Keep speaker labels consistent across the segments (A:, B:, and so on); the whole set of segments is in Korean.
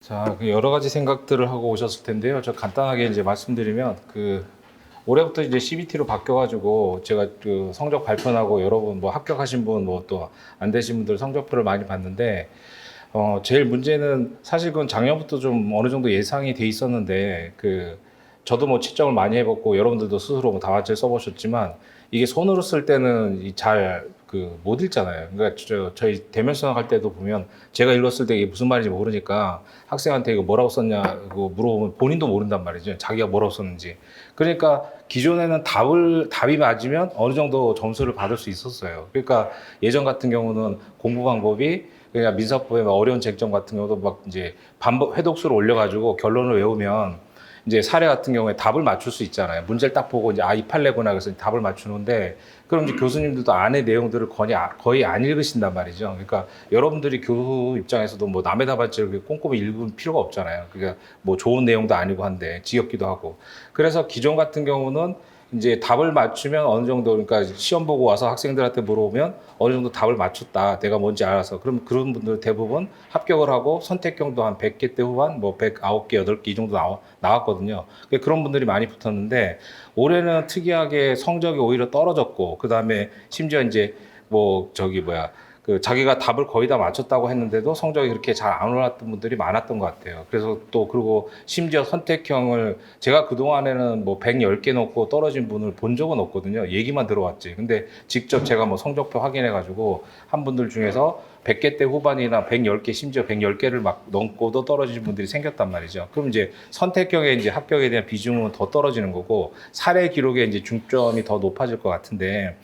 A: 자, 여러 가지 생각들을 하고 오셨을 텐데요. 저 간단하게 이제 말씀드리면 올해부터 이제 CBT로 바뀌어가지고 제가 그 성적 발표하고 여러분 뭐 합격하신 분 뭐 또 안 되신 분들 성적표를 많이 봤는데 제일 문제는 사실 그건 작년부터 좀 어느 정도 예상이 돼 있었는데 저도 뭐 채점을 많이 해봤고 여러분들도 스스로 뭐 다같이 써보셨지만 이게 손으로 쓸 때는 잘 못 읽잖아요. 그러니까 저희 대면 수업할 때도 보면 제가 읽었을 때 이게 무슨 말인지 모르니까 학생한테 이거 뭐라고 썼냐고 물어보면 본인도 모른단 말이죠. 자기가 뭐라고 썼는지. 그러니까 기존에는 답이 맞으면 어느 정도 점수를 받을 수 있었어요. 그러니까 예전 같은 경우는 공부 방법이 그냥 민사법의 어려운 쟁점 같은 경우도 막 이제 반복 회독수를 올려가지고 결론을 외우면 이제 사례 같은 경우에 답을 맞출 수 있잖아요. 문제를 딱 보고 이제 이 판례구나 그래서 답을 맞추는데 그럼 이제 교수님들도 안에 내용들을 거의 안 읽으신단 말이죠. 그러니까 여러분들이 교수 입장에서도 뭐 남의 답안지를 꼼꼼히 읽을 필요가 없잖아요. 그러니까 뭐 좋은 내용도 아니고 한데 지겹기도 하고. 그래서 기존 같은 경우는 이제 답을 맞추면 어느 정도 그러니까 시험 보고 와서 학생들한테 물어보면 어느 정도 답을 맞췄다. 내가 뭔지 알아서. 그럼 그런 분들 대부분 합격을 하고 선택형도 한 100개 대 후반 뭐 109개, 8개 이 정도 나왔거든요. 그런 분들이 많이 붙었는데 올해는 특이하게 성적이 오히려 떨어졌고 그다음에 심지어 이제 자기가 답을 거의 다 맞췄다고 했는데도 성적이 그렇게 잘 안 올랐던 분들이 많았던 것 같아요. 그래서 또 그리고 심지어 선택형을 제가 그동안에는 뭐 110개 놓고 떨어진 분을 본 적은 없거든요. 얘기만 들어왔지. 근데 직접 제가 뭐 성적표 확인해가지고 한 분들 중에서 100개 대 후반이나 110개 심지어 110개를 막 넘고도 떨어진 분들이 생겼단 말이죠. 그럼 이제 선택형의 이제 합격에 대한 비중은 더 떨어지는 거고 사례 기록에 이제 중점이 더 높아질 것 같은데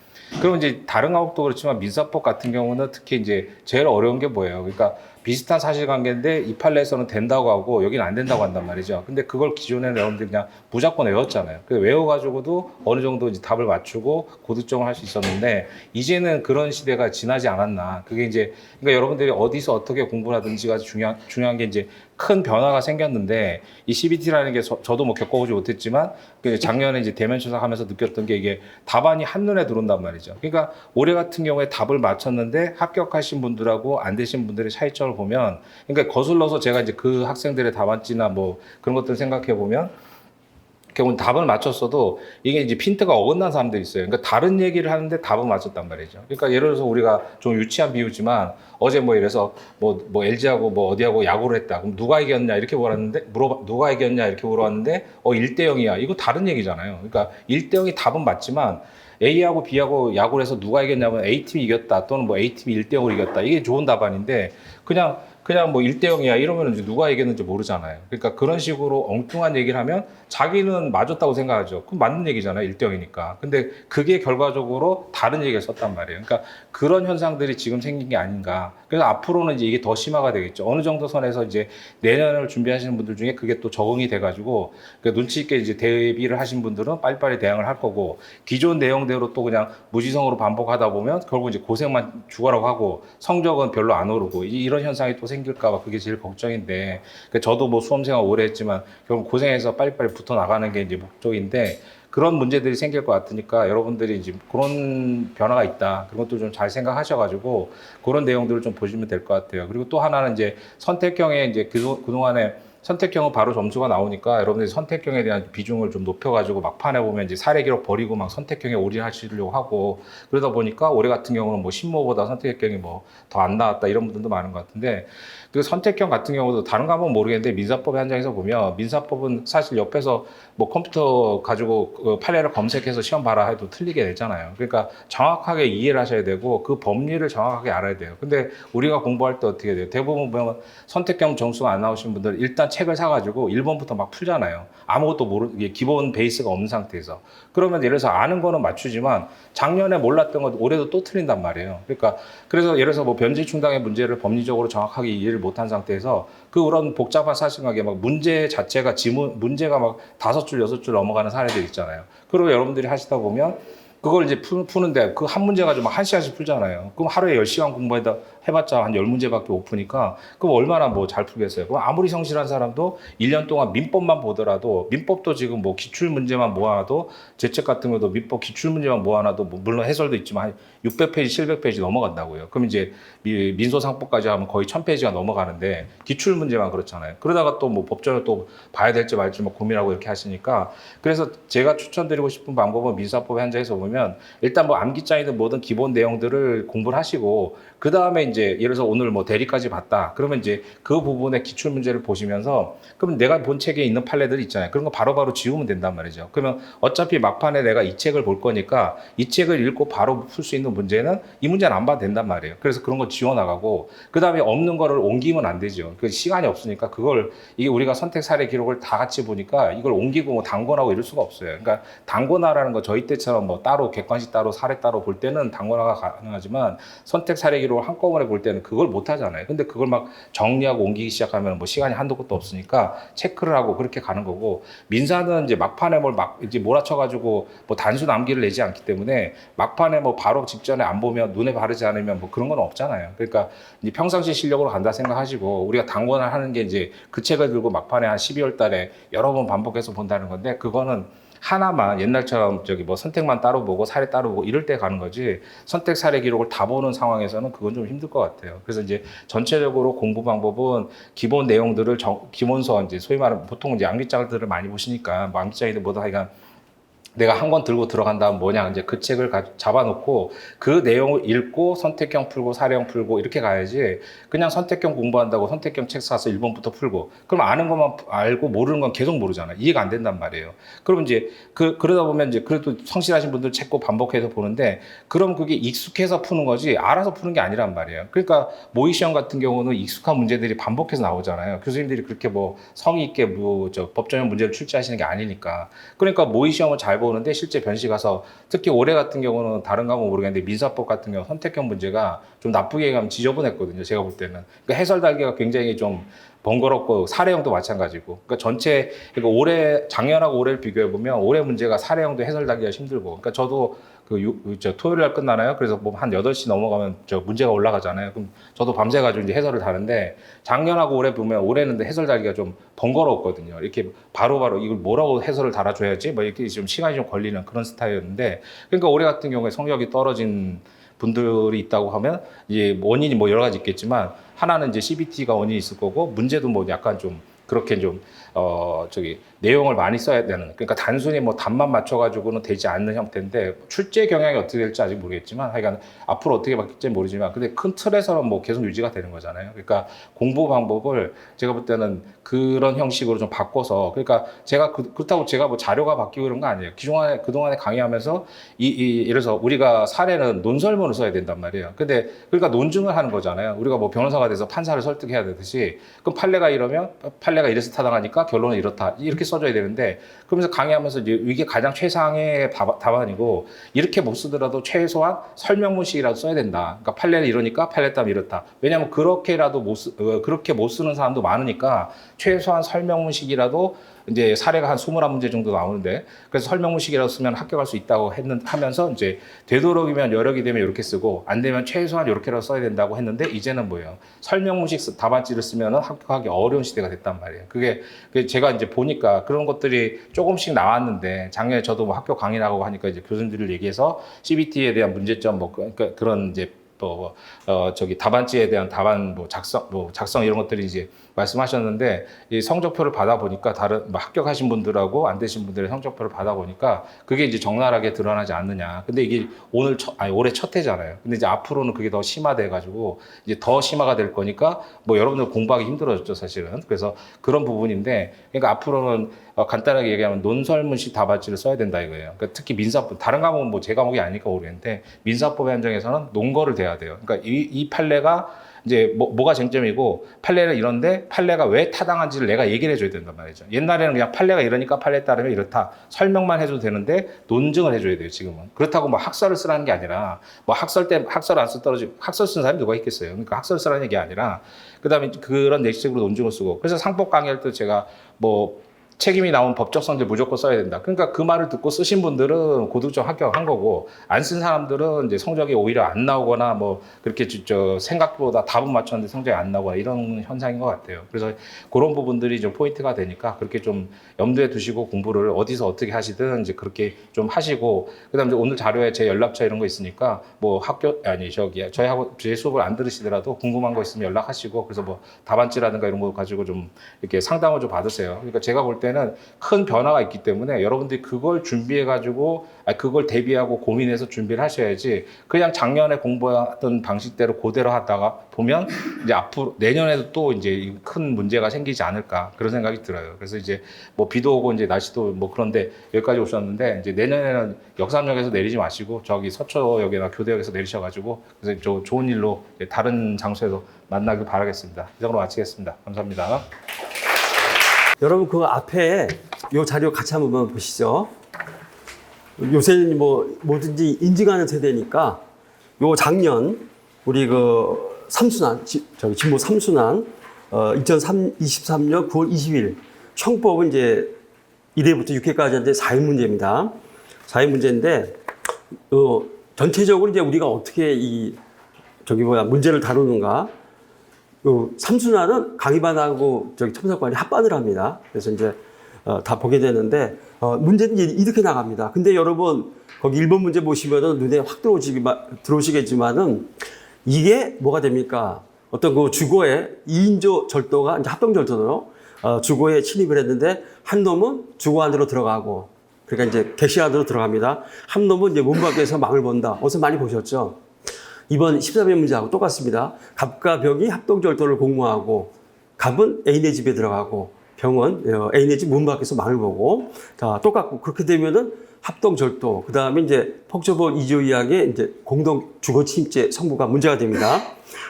A: 그럼 이제 다른 과목도 그렇지만 민사법 같은 경우는 특히 이제 제일 어려운 게 뭐예요? 그러니까 비슷한 사실관계인데 이 판례에서는 된다고 하고 여기는 안 된다고 한단 말이죠. 근데 그걸 기존에는 여러분들이 그냥 무조건 외웠잖아요. 그래서 외워가지고도 어느 정도 이제 답을 맞추고 고득점을 할 수 있었는데 이제는 그런 시대가 지나지 않았나. 그게 이제 그러니까 여러분들이 어디서 어떻게 공부를 하든지가 중요한 게 이제 큰 변화가 생겼는데 이 CBT라는 게 저도 뭐 겪어보지 못했지만 작년에 이제 대면 수석하면서 느꼈던 게 이게 답안이 한눈에 들어온단 말이죠. 그러니까 올해 같은 경우에 답을 맞췄는데 합격하신 분들하고 안 되신 분들의 차이점을 보면 그러니까 거슬러서 제가 이제 그 학생들의 답안지나 뭐 그런 것들 생각해 보면 결국은 답을 맞췄어도 이게 이제 핀트가 어긋난 사람들이 있어요. 그러니까 다른 얘기를 하는데 답은 맞췄단 말이죠. 그러니까 예를 들어서 우리가 좀 유치한 비유지만 어제 뭐 이래서 뭐 LG하고 뭐 어디하고 야구를 했다. 그럼 누가 이겼냐 이렇게 물었는데 누가 이겼냐 이렇게 물어봤는데 1대 0이야. 이거 다른 얘기잖아요. 그러니까 1대 0이 답은 맞지만 A하고 B하고 야구를 해서 누가 이겼냐면 A팀이 이겼다 또는 뭐 A팀이 1대 0으로 이겼다. 이게 좋은 답안인데 그냥 뭐 1대 0이야 이러면 이제 누가 이겼는지 모르잖아요. 그러니까 그런 식으로 엉뚱한 얘기를 하면 자기는 맞았다고 생각하죠. 그럼 맞는 얘기잖아요. 1대 0이니까. 근데 그게 결과적으로 다른 얘기를 썼단 말이에요. 그러니까 그런 현상들이 지금 생긴 게 아닌가. 그래서 앞으로는 이제 이게 더 심화가 되겠죠. 어느 정도 선에서 이제 내년을 준비하시는 분들 중에 그게 또 적응이 돼가지고 눈치 있게 이제 대비를 하신 분들은 빨리빨리 대응을 할 거고 기존 내용대로 또 그냥 무지성으로 반복하다 보면 결국 이제 고생만 죽어라고 하고 성적은 별로 안 오르고 이런 현상이 또 생길까봐 그게 제일 걱정인데 저도 뭐 수험생활 오래 했지만 결국 고생해서 빨리빨리 붙어 나가는 게 이제 목적인데 그런 문제들이 생길 것 같으니까 여러분들이 이제 그런 변화가 있다. 그런 것도 좀 잘 생각하셔가지고 그런 내용들을 좀 보시면 될 것 같아요. 그리고 또 하나는 이제 선택형의 이제 그동안에 선택형은 바로 점수가 나오니까 여러분들이 선택형에 대한 비중을 좀 높여가지고 막판에 보면 이제 사례 기록 버리고 막 선택형에 올인하시려고 하고 그러다 보니까 올해 같은 경우는 뭐 신모보다 선택형이 뭐 더 안 나왔다 이런 분들도 많은 것 같은데 그 선택형 같은 경우도 다른 과목은 모르겠는데 민사법의 한장에서 보면 민사법은 사실 옆에서 뭐 컴퓨터 가지고 그 판례를 검색해서 시험 봐라 해도 틀리게 되잖아요. 그러니까 정확하게 이해를 하셔야 되고 그 법리를 정확하게 알아야 돼요. 근데 우리가 공부할 때 어떻게 돼요? 대부분 보면 선택형 점수가 안 나오신 분들 일단 책을 사가지고 1번부터 막 풀잖아요. 아무것도 기본 베이스가 없는 상태에서. 그러면 예를 들어서 아는 거는 맞추지만 작년에 몰랐던 것 올해도 또 틀린단 말이에요. 그래서 예를 들어서 뭐 변제 충당의 문제를 법리적으로 정확하게 이해를 못한 상태에서 그런 복잡한 사실관계 막 문제 자체가 문제가 막 5줄, 6줄 넘어가는 사례들 있잖아요. 그리고 여러분들이 하시다 보면 그걸 이제 푸는데 그 한 문제 가지고 막 1시간씩 풀잖아요. 그럼 하루에 10시간 공부해다 해봤자 한 10문제밖에 못 푸니까 그럼 얼마나 뭐 잘 풀겠어요. 그럼 아무리 성실한 사람도 1년 동안 민법만 보더라도 민법도 지금 뭐 기출 문제만 모아놔도 제책 같은 것도 민법 기출 문제만 모아놔도 뭐 물론 해설도 있지만 한 600페이지, 700페이지 넘어간다고요. 그럼 이제 민소상법까지 하면 거의 1000페이지가 넘어가는데 기출 문제만 그렇잖아요. 그러다가 또 뭐 법전을 또 봐야 될지 말지 뭐 고민하고 이렇게 하시니까 그래서 제가 추천드리고 싶은 방법은 민사법 현장에서 보면 일단 뭐 암기장이든 뭐든 기본 내용들을 공부를 하시고 그 다음에 이제 예를 들어서 오늘 뭐 대리까지 봤다. 그러면 이제 그 부분의 기출 문제를 보시면서 그럼 내가 본 책에 있는 판례들 있잖아요. 그런 거 바로바로 지우면 된단 말이죠. 그러면 어차피 막판에 내가 이 책을 볼 거니까 이 책을 읽고 바로 풀 수 있는 문제는 이 문제는 안 봐도 된단 말이에요. 그래서 그런 거 지워나가고 그 다음에 없는 거를 옮기면 안 되죠. 그 시간이 없으니까 그걸 이게 우리가 선택 사례 기록을 다 같이 보니까 이걸 옮기고 뭐 단권하고 이럴 수가 없어요. 그러니까 단권화라는 거 저희 때처럼 뭐 따로 객관식 따로 사례 따로 볼 때는 단권화가 가능하지만 선택 사례 기록을 한꺼번에 볼 때는 그걸 못 하잖아요. 근데 그걸 막 정리하고 옮기기 시작하면 뭐 시간이 한도 끝도 없으니까 체크를 하고 그렇게 가는 거고 민사는 이제 막판에 뭘 막 이제 몰아쳐가지고 뭐 단순 암기를 내지 않기 때문에 막판에 뭐 바로 직전에 안 보면 눈에 바르지 않으면 뭐 그런 건 없잖아요. 그러니까 이제 평상시 실력으로 간다 생각하시고 우리가 단권을 하는 게 이제 그 책을 들고 막판에 한 12월 달에 여러 번 반복해서 본다는 건데 그거는 하나만 옛날처럼 저기 뭐 선택만 따로 보고 사례 따로 보고 이럴 때 가는 거지 선택 사례 기록을 다 보는 상황에서는 그건 좀 힘들 것 같아요. 그래서 이제 전체적으로 공부 방법은 기본 내용들을 기본서 이제 소위 말하는 보통 이제 암기장들을 많이 보시니까 뭐 암기장이든 뭐든 하여간 내가 한 권 들고 들어간 다음 뭐냐 이제 그 책을 잡아놓고 그 내용을 읽고 선택형 풀고 사례형 풀고 이렇게 가야지 그냥 선택형 공부한다고 선택형 책 사서 1번부터 풀고 그럼 아는 것만 알고 모르는 건 계속 모르잖아요. 이해가 안 된단 말이에요. 그럼 이제 그러다 보면 이제 그래도 성실하신 분들 책 꼭 반복해서 보는데 그럼 그게 익숙해서 푸는 거지 알아서 푸는 게 아니란 말이에요. 그러니까 모의 시험 같은 경우는 익숙한 문제들이 반복해서 나오잖아요. 교수님들이 그렇게 뭐 성의 있게 뭐 저 법전형 문제를 출제하시는 게 아니니까 그러니까 모의 시험을 잘 보는데 실제 변시 가서 특히 올해 같은 경우는 다른 과목은 모르겠는데 민사법 같은 경우 선택형 문제가 좀 나쁘게 얘기하면 지저분했거든요. 제가 볼 때는. 그러니까 해설 달기가 굉장히 좀 번거롭고 사례형도 마찬가지고. 그러니까 전체 그러니까 올해 작년하고 올해를 비교해 보면 올해 문제가 사례형도 해설 달기가 힘들고. 그러니까 저도 토요일 날 끝나나요? 그래서 뭐 한 8시 넘어가면 저 문제가 올라가잖아요. 그럼 저도 밤새 가지고 이제 해설을 다는데 작년하고 올해 보면 올해는 해설 달기가 좀 번거롭거든요. 이렇게 바로바로 이걸 뭐라고 해설을 달아줘야지 뭐 이렇게 좀 시간이 좀 걸리는 그런 스타일이었는데 그러니까 올해 같은 경우에 성적이 떨어진 분들이 있다고 하면 이제 원인이 뭐 여러 가지 있겠지만 하나는 이제 CBT가 원인이 있을 거고 문제도 뭐 약간 좀 그렇게 좀 내용을 많이 써야 되는 그러니까 단순히 뭐 답만 맞춰가지고는 되지 않는 형태인데 출제 경향이 어떻게 될지 아직 모르겠지만 하여간 앞으로 어떻게 바뀔지 모르지만 근데 큰 틀에서는 뭐 계속 유지가 되는 거잖아요. 그러니까 공부 방법을 제가 볼 때는 그런 형식으로 좀 바꿔서 그러니까 제가 그렇다고 제가 뭐 자료가 바뀌고 그런 거 아니에요. 그동안에 강의하면서 예를 들어서 우리가 사례는 논설문을 써야 된단 말이에요. 근데 그러니까 논증을 하는 거잖아요. 우리가 뭐 변호사가 돼서 판사를 설득해야 되듯이 그럼 판례가 이러면 판례가 이래서 타당하니까 결론은 이렇다 이렇게 써줘야 되는데 그러면서 강의하면서 이게 가장 최상의 답안이고 이렇게 못 쓰더라도 최소한 설명문식이라도 써야 된다. 그러니까 판례는 이러니까 판례 따면 이렇다. 왜냐하면 그렇게 못 쓰는 사람도 많으니까 최소한 설명문식이라도 이제 사례가 한 21문제 정도 나오는데 그래서 설명문식이라도 쓰면 합격할 수 있다고 하면서 이제 되도록이면 여력이 되면 이렇게 쓰고 안 되면 최소한 이렇게라도 써야 된다고 했는데 이제는 뭐예요? 설명문식 답안지를 쓰면은 합격하기 어려운 시대가 됐단 말이에요. 그게 제가 이제 보니까 그런 것들이 조금씩 나왔는데 작년에 저도 뭐 학교 강의 나가고 하니까 이제 교수님들을 얘기해서 CBT에 대한 문제점 그러니까 그런 이제 답안지에 대한 답안 작성 이런 것들이 이제 말씀하셨는데 이 성적표를 받아보니까 다른 합격하신 분들하고 안 되신 분들의 성적표를 받아보니까 그게 이제 적나라하게 드러나지 않느냐. 근데 이게 올해 첫 해잖아요. 근데 이제 앞으로는 그게 더 심화돼가지고 이제 더 심화가 될 거니까 뭐 여러분들 공부하기 힘들어졌죠, 사실은. 그래서 그런 부분인데 그러니까 앞으로는 간단하게 얘기하면 논설문식 답안지를 써야 된다 이거예요. 그러니까 특히 민사법, 다른 과목은 뭐 제 과목이 아니니까 모르겠는데 민사법의 한정에서는 논거를 돼야 돼요. 그러니까 이 판례가 이제 뭐가 쟁점이고 판례는 이런데 판례가 왜 타당한지를 내가 얘기를 해줘야 된단 말이죠. 옛날에는 그냥 판례가 이러니까 판례에 따르면 이렇다 설명만 해줘도 되는데 논증을 해줘야 돼요. 지금은 그렇다고 뭐 학설을 쓰라는 게 아니라 뭐 학설 안 쓰 떨어지고 학설 쓰는 사람이 누가 있겠어요. 그러니까 학설 쓰라는 얘기 아니라 그다음에 그런 내식으로 논증을 쓰고 그래서 상법 강의할 때 제가 뭐 책임이 나온 법적 성질 무조건 써야 된다. 그러니까 그 말을 듣고 쓰신 분들은 고득점 합격한 거고, 안 쓴 사람들은 이제 성적이 오히려 안 나오거나 뭐 그렇게 생각보다 답은 맞췄는데 성적이 안 나오거나 이런 현상인 것 같아요. 그래서 그런 부분들이 좀 포인트가 되니까 그렇게 좀 염두에 두시고 공부를 어디서 어떻게 하시든 이제 그렇게 좀 하시고, 그다음에 오늘 자료에 제 연락처 이런 거 있으니까 뭐 저희하고 제 수업을 안 들으시더라도 궁금한 거 있으면 연락하시고, 그래서 뭐 답안지라든가 이런 거 가지고 좀 이렇게 상담을 좀 받으세요. 그러니까 제가 볼 때는 큰 변화가 있기 때문에 여러분들이 그걸 준비해 가지고 그걸 대비하고 고민해서 준비를 하셔야지, 그냥 작년에 공부했던 방식대로 그대로 하다가 보면 이제 앞으로 내년에도 또 이제 큰 문제가 생기지 않을까 그런 생각이 들어요. 그래서 이제 뭐 비도 오고 이제 날씨도 뭐 그런데 여기까지 오셨는데, 이제 내년에는 역삼역에서 내리지 마시고 저기 서초역이나 교대역에서 내리셔가지고 그래서 좋은 일로 다른 장소에서 만나길 바라겠습니다. 이상으로 마치겠습니다. 감사합니다.
B: 여러분 그 앞에 요 자료 같이 한번 보시죠. 요새는 뭐 뭐든지 인증하는 세대니까 요 작년 우리 그 삼순환 진보 삼순환 2023년 9월 20일 형법은 이제 1회부터 6회까지 하는데 4회 문제입니다. 4회 문제인데 전체적으로 이제 우리가 어떻게 문제를 다루는가. 삼순환은 강의반하고 첨삭반이 합반을 합니다. 그래서 이제 다 보게 되는데 문제는 이렇게 나갑니다. 근데 여러분 거기 1번 문제 보시면은 눈에 확 들어오시겠지만은 이게 뭐가 됩니까? 어떤 그 주거에 2인조 절도가 이제 합동 절도로 주거에 침입을 했는데 한 놈은 주거 안으로 들어가고, 그러니까 이제 객실 안으로 들어갑니다. 한 놈은 이제 문 밖에서 망을 본다. 어디서 많이 보셨죠? 이번 13회 문제하고 똑같습니다. 갑과 병이 합동절도를 공모하고, 갑은 애인의 집에 들어가고 병은 애인의 집 문 밖에서 망을 보고, 자 똑같고, 그렇게 되면은 합동절도, 그 다음에 이제 폭처법 2조 2항의 이제 공동 주거 침입죄 성부가 문제가 됩니다.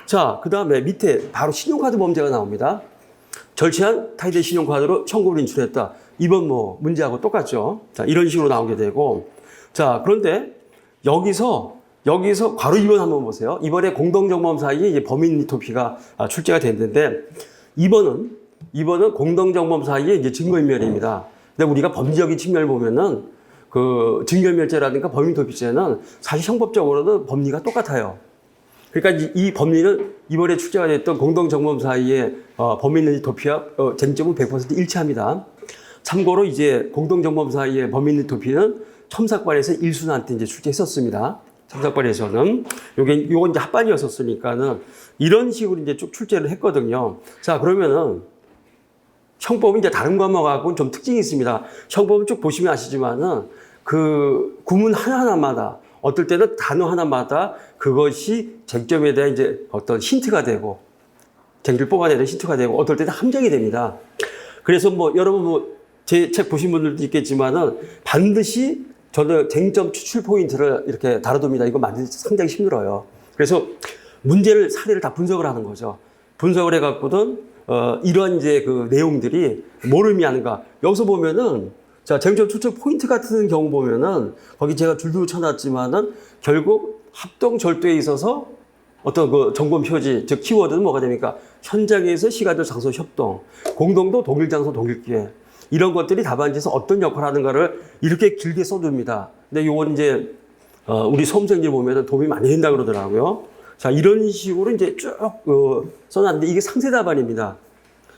B: 자, 그 다음에 밑에 바로 신용카드 범죄가 나옵니다. 절취한 타이대 신용카드로 청구를 인출했다. 이번 뭐 문제하고 똑같죠. 자, 이런 식으로 나오게 되고, 자 그런데 여기서 바로 2번 한번 보세요. 이번에 공동정범 사이에 이제 범인 리토피가 출제가 됐는데, 2번은 공동정범 사이에 이제 증거인멸입니다. 근데 우리가 법리적인 측면을 보면은 그 증거인멸죄라든가 범인 리토피죄는 사실 형법적으로는 법리가 똑같아요. 그러니까 이 법리는 이번에 출제가 됐던 공동정범 사이에 범인 리토피와 쟁점은 100% 일치합니다. 참고로 이제 공동정범 사이에 범인 리토피는 첨삭반에서 1순환 때 이제 출제했었습니다. 첨삭반에서는 요건 이제 합반이었었으니까는 이런 식으로 이제 쭉 출제를 했거든요. 자, 그러면은 형법은 이제 다른 과목하고는 좀 특징이 있습니다. 형법은 쭉 보시면 아시지만은 그 구문 하나하나마다 어떨 때는 단어 하나마다 그것이 쟁점에 대한 이제 어떤 힌트가 되고, 쟁점을 뽑아내는 힌트가 되고, 어떨 때는 함정이 됩니다. 그래서 뭐 여러분 제 책 보신 분들도 있겠지만은 반드시 저는 쟁점 추출 포인트를 이렇게 다뤄둡니다. 이거 만들기 상당히 힘들어요. 그래서 문제를, 사례를 다 분석을 하는 거죠. 분석을 해갖고는, 이러한 이제 그 내용들이 뭘 의미하는가. 여기서 보면은, 자, 쟁점 추출 포인트 같은 경우 보면은, 거기 제가 줄도 쳐놨지만은, 결국 합동 절도에 있어서 어떤 그 점검 표지, 즉 키워드는 뭐가 됩니까? 현장에서 시간적 장소 협동, 공동도 동일 장소 동일 기회. 이런 것들이 답안지에서 어떤 역할을 하는가를 이렇게 길게 써줍니다. 근데 요건 이제, 우리 수험생들 보면은 도움이 많이 된다 그러더라고요. 자, 이런 식으로 이제 쭉, 써놨는데 이게 상세 답안입니다.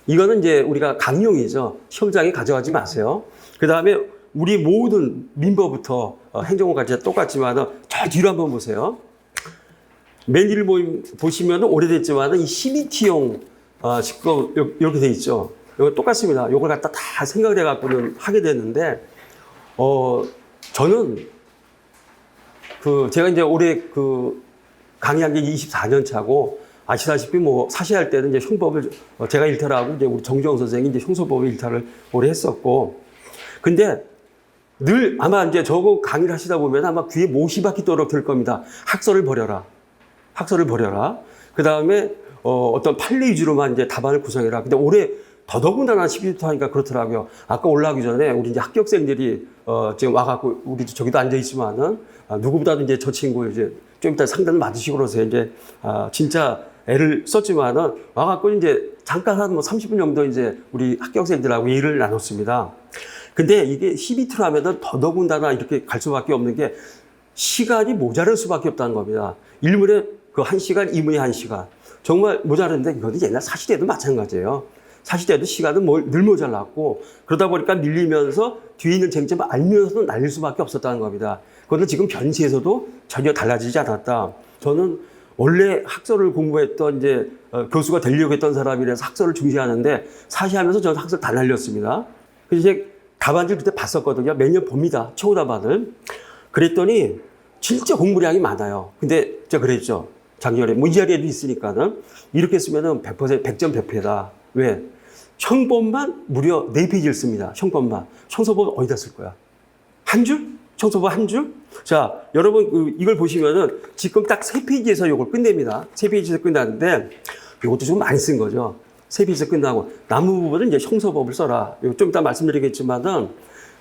B: 이거는 이제 우리가 강용이죠. 시험장에 가져가지 마세요. 그 다음에 우리 모든 민법부터 행정부까지 똑같지만 저 뒤로 한번 보세요. 맨 뒤를 보시면 오래됐지만 이 CBT용 직업 이렇게 돼 있죠. 이거 똑같습니다. 이걸 갖다 다 생각을 해갖고는 하게 되는데, 저는 제가 이제 올해 강의한 게 24년 차고, 아시다시피 뭐 사시할 때는 이제 형법을 제가 일탈을 하고, 이제 우리 정주영 선생이 이제 형소법을 일탈을 오래 했었고, 근데 늘 아마 이제 저거 강의를 하시다 보면 아마 귀에 못이 박히도록 들 겁니다. 학설을 버려라. 학설을 버려라. 그 다음에 어떤 판례 위주로만 이제 답안을 구성해라. 근데 올해 더더군다나 12부터 하니까 그렇더라고요. 아까 올라가기 전에 우리 이제 합격생들이 지금 와갖고 우리 저기도 앉아 있지만은 누구보다도 이제 저 친구 이제 좀 이따 상담을 받으시고 그러세요. 이제 진짜 애를 썼지만은 와갖고 이제 잠깐 한 뭐 30분 정도 이제 우리 합격생들하고 얘기를 나눴습니다. 근데 이게 CBT로 하면은 더더군다나 이렇게 갈 수밖에 없는 게 시간이 모자랄 수밖에 없다는 겁니다. 1문에 그 1시간, 2문에 1시간. 정말 모자랐는데 이거는 옛날 사시대도 마찬가지예요. 사시대도 시간은 늘 모자랐고 그러다 보니까 밀리면서 뒤에 있는 쟁점을 알면서도 날릴 수밖에 없었다는 겁니다. 그것은 지금 변시에서도 전혀 달라지지 않았다. 저는 원래 학설을 공부했던 이제 교수가 되려고 했던 사람이라서 학설을 중시하는데 사시하면서 저는 학설 다 날렸습니다. 그래서 이제 답안지를 그때 봤었거든요. 매년 봅니다. 최고 답안을. 그랬더니 진짜 공부량이 많아요. 근데 제가 그랬죠. 작년에 뭐 이 자리에도 있으니까는 이렇게 쓰면은 100% 100점 100패다. 왜? 형법만 무려 4페이지를 씁니다. 형법만. 형서법 어디다 쓸 거야? 한 줄? 형서법 한 줄? 자, 여러분 이걸 보시면은 지금 딱 3페이지에서 이걸 끝냅니다. 3페이지에서 끝나는데 이것도 좀 많이 쓴 거죠. 3페이지에서 끝나고 남은 부분은 이제 형서법을 써라. 좀 이따 말씀드리겠지만은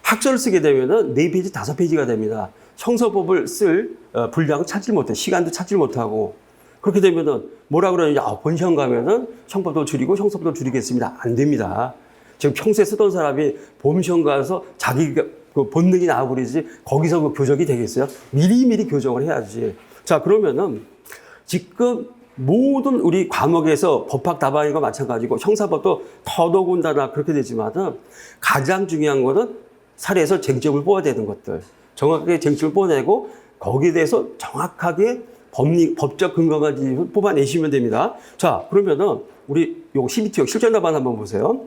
B: 학설을 쓰게 되면은 4페이지, 5페이지가 됩니다. 형서법을 쓸 분량을 찾지 못해. 시간도 찾지 못하고. 그렇게 되면은 뭐라 그러느냐. 본시험 가면은 형법도 줄이고 형서법도 줄이겠습니다. 안 됩니다. 지금 평소에 쓰던 사람이 본시험 가서 자기 그 본능이 나와버리지 거기서 그 교정이 되겠어요? 미리미리 교정을 해야지. 자, 그러면은 지금 모든 우리 과목에서 법학 답안과 마찬가지고 형사법도 더더군다나 그렇게 되지만은 가장 중요한 거는 사례에서 쟁점을 뽑아야 되는 것들. 정확하게 쟁점을 뽑아내고 거기에 대해서 정확하게 법적 근거만 뽑아내시면 됩니다. 자, 그러면은 우리 요 CBT형 실전 답안 한번 보세요.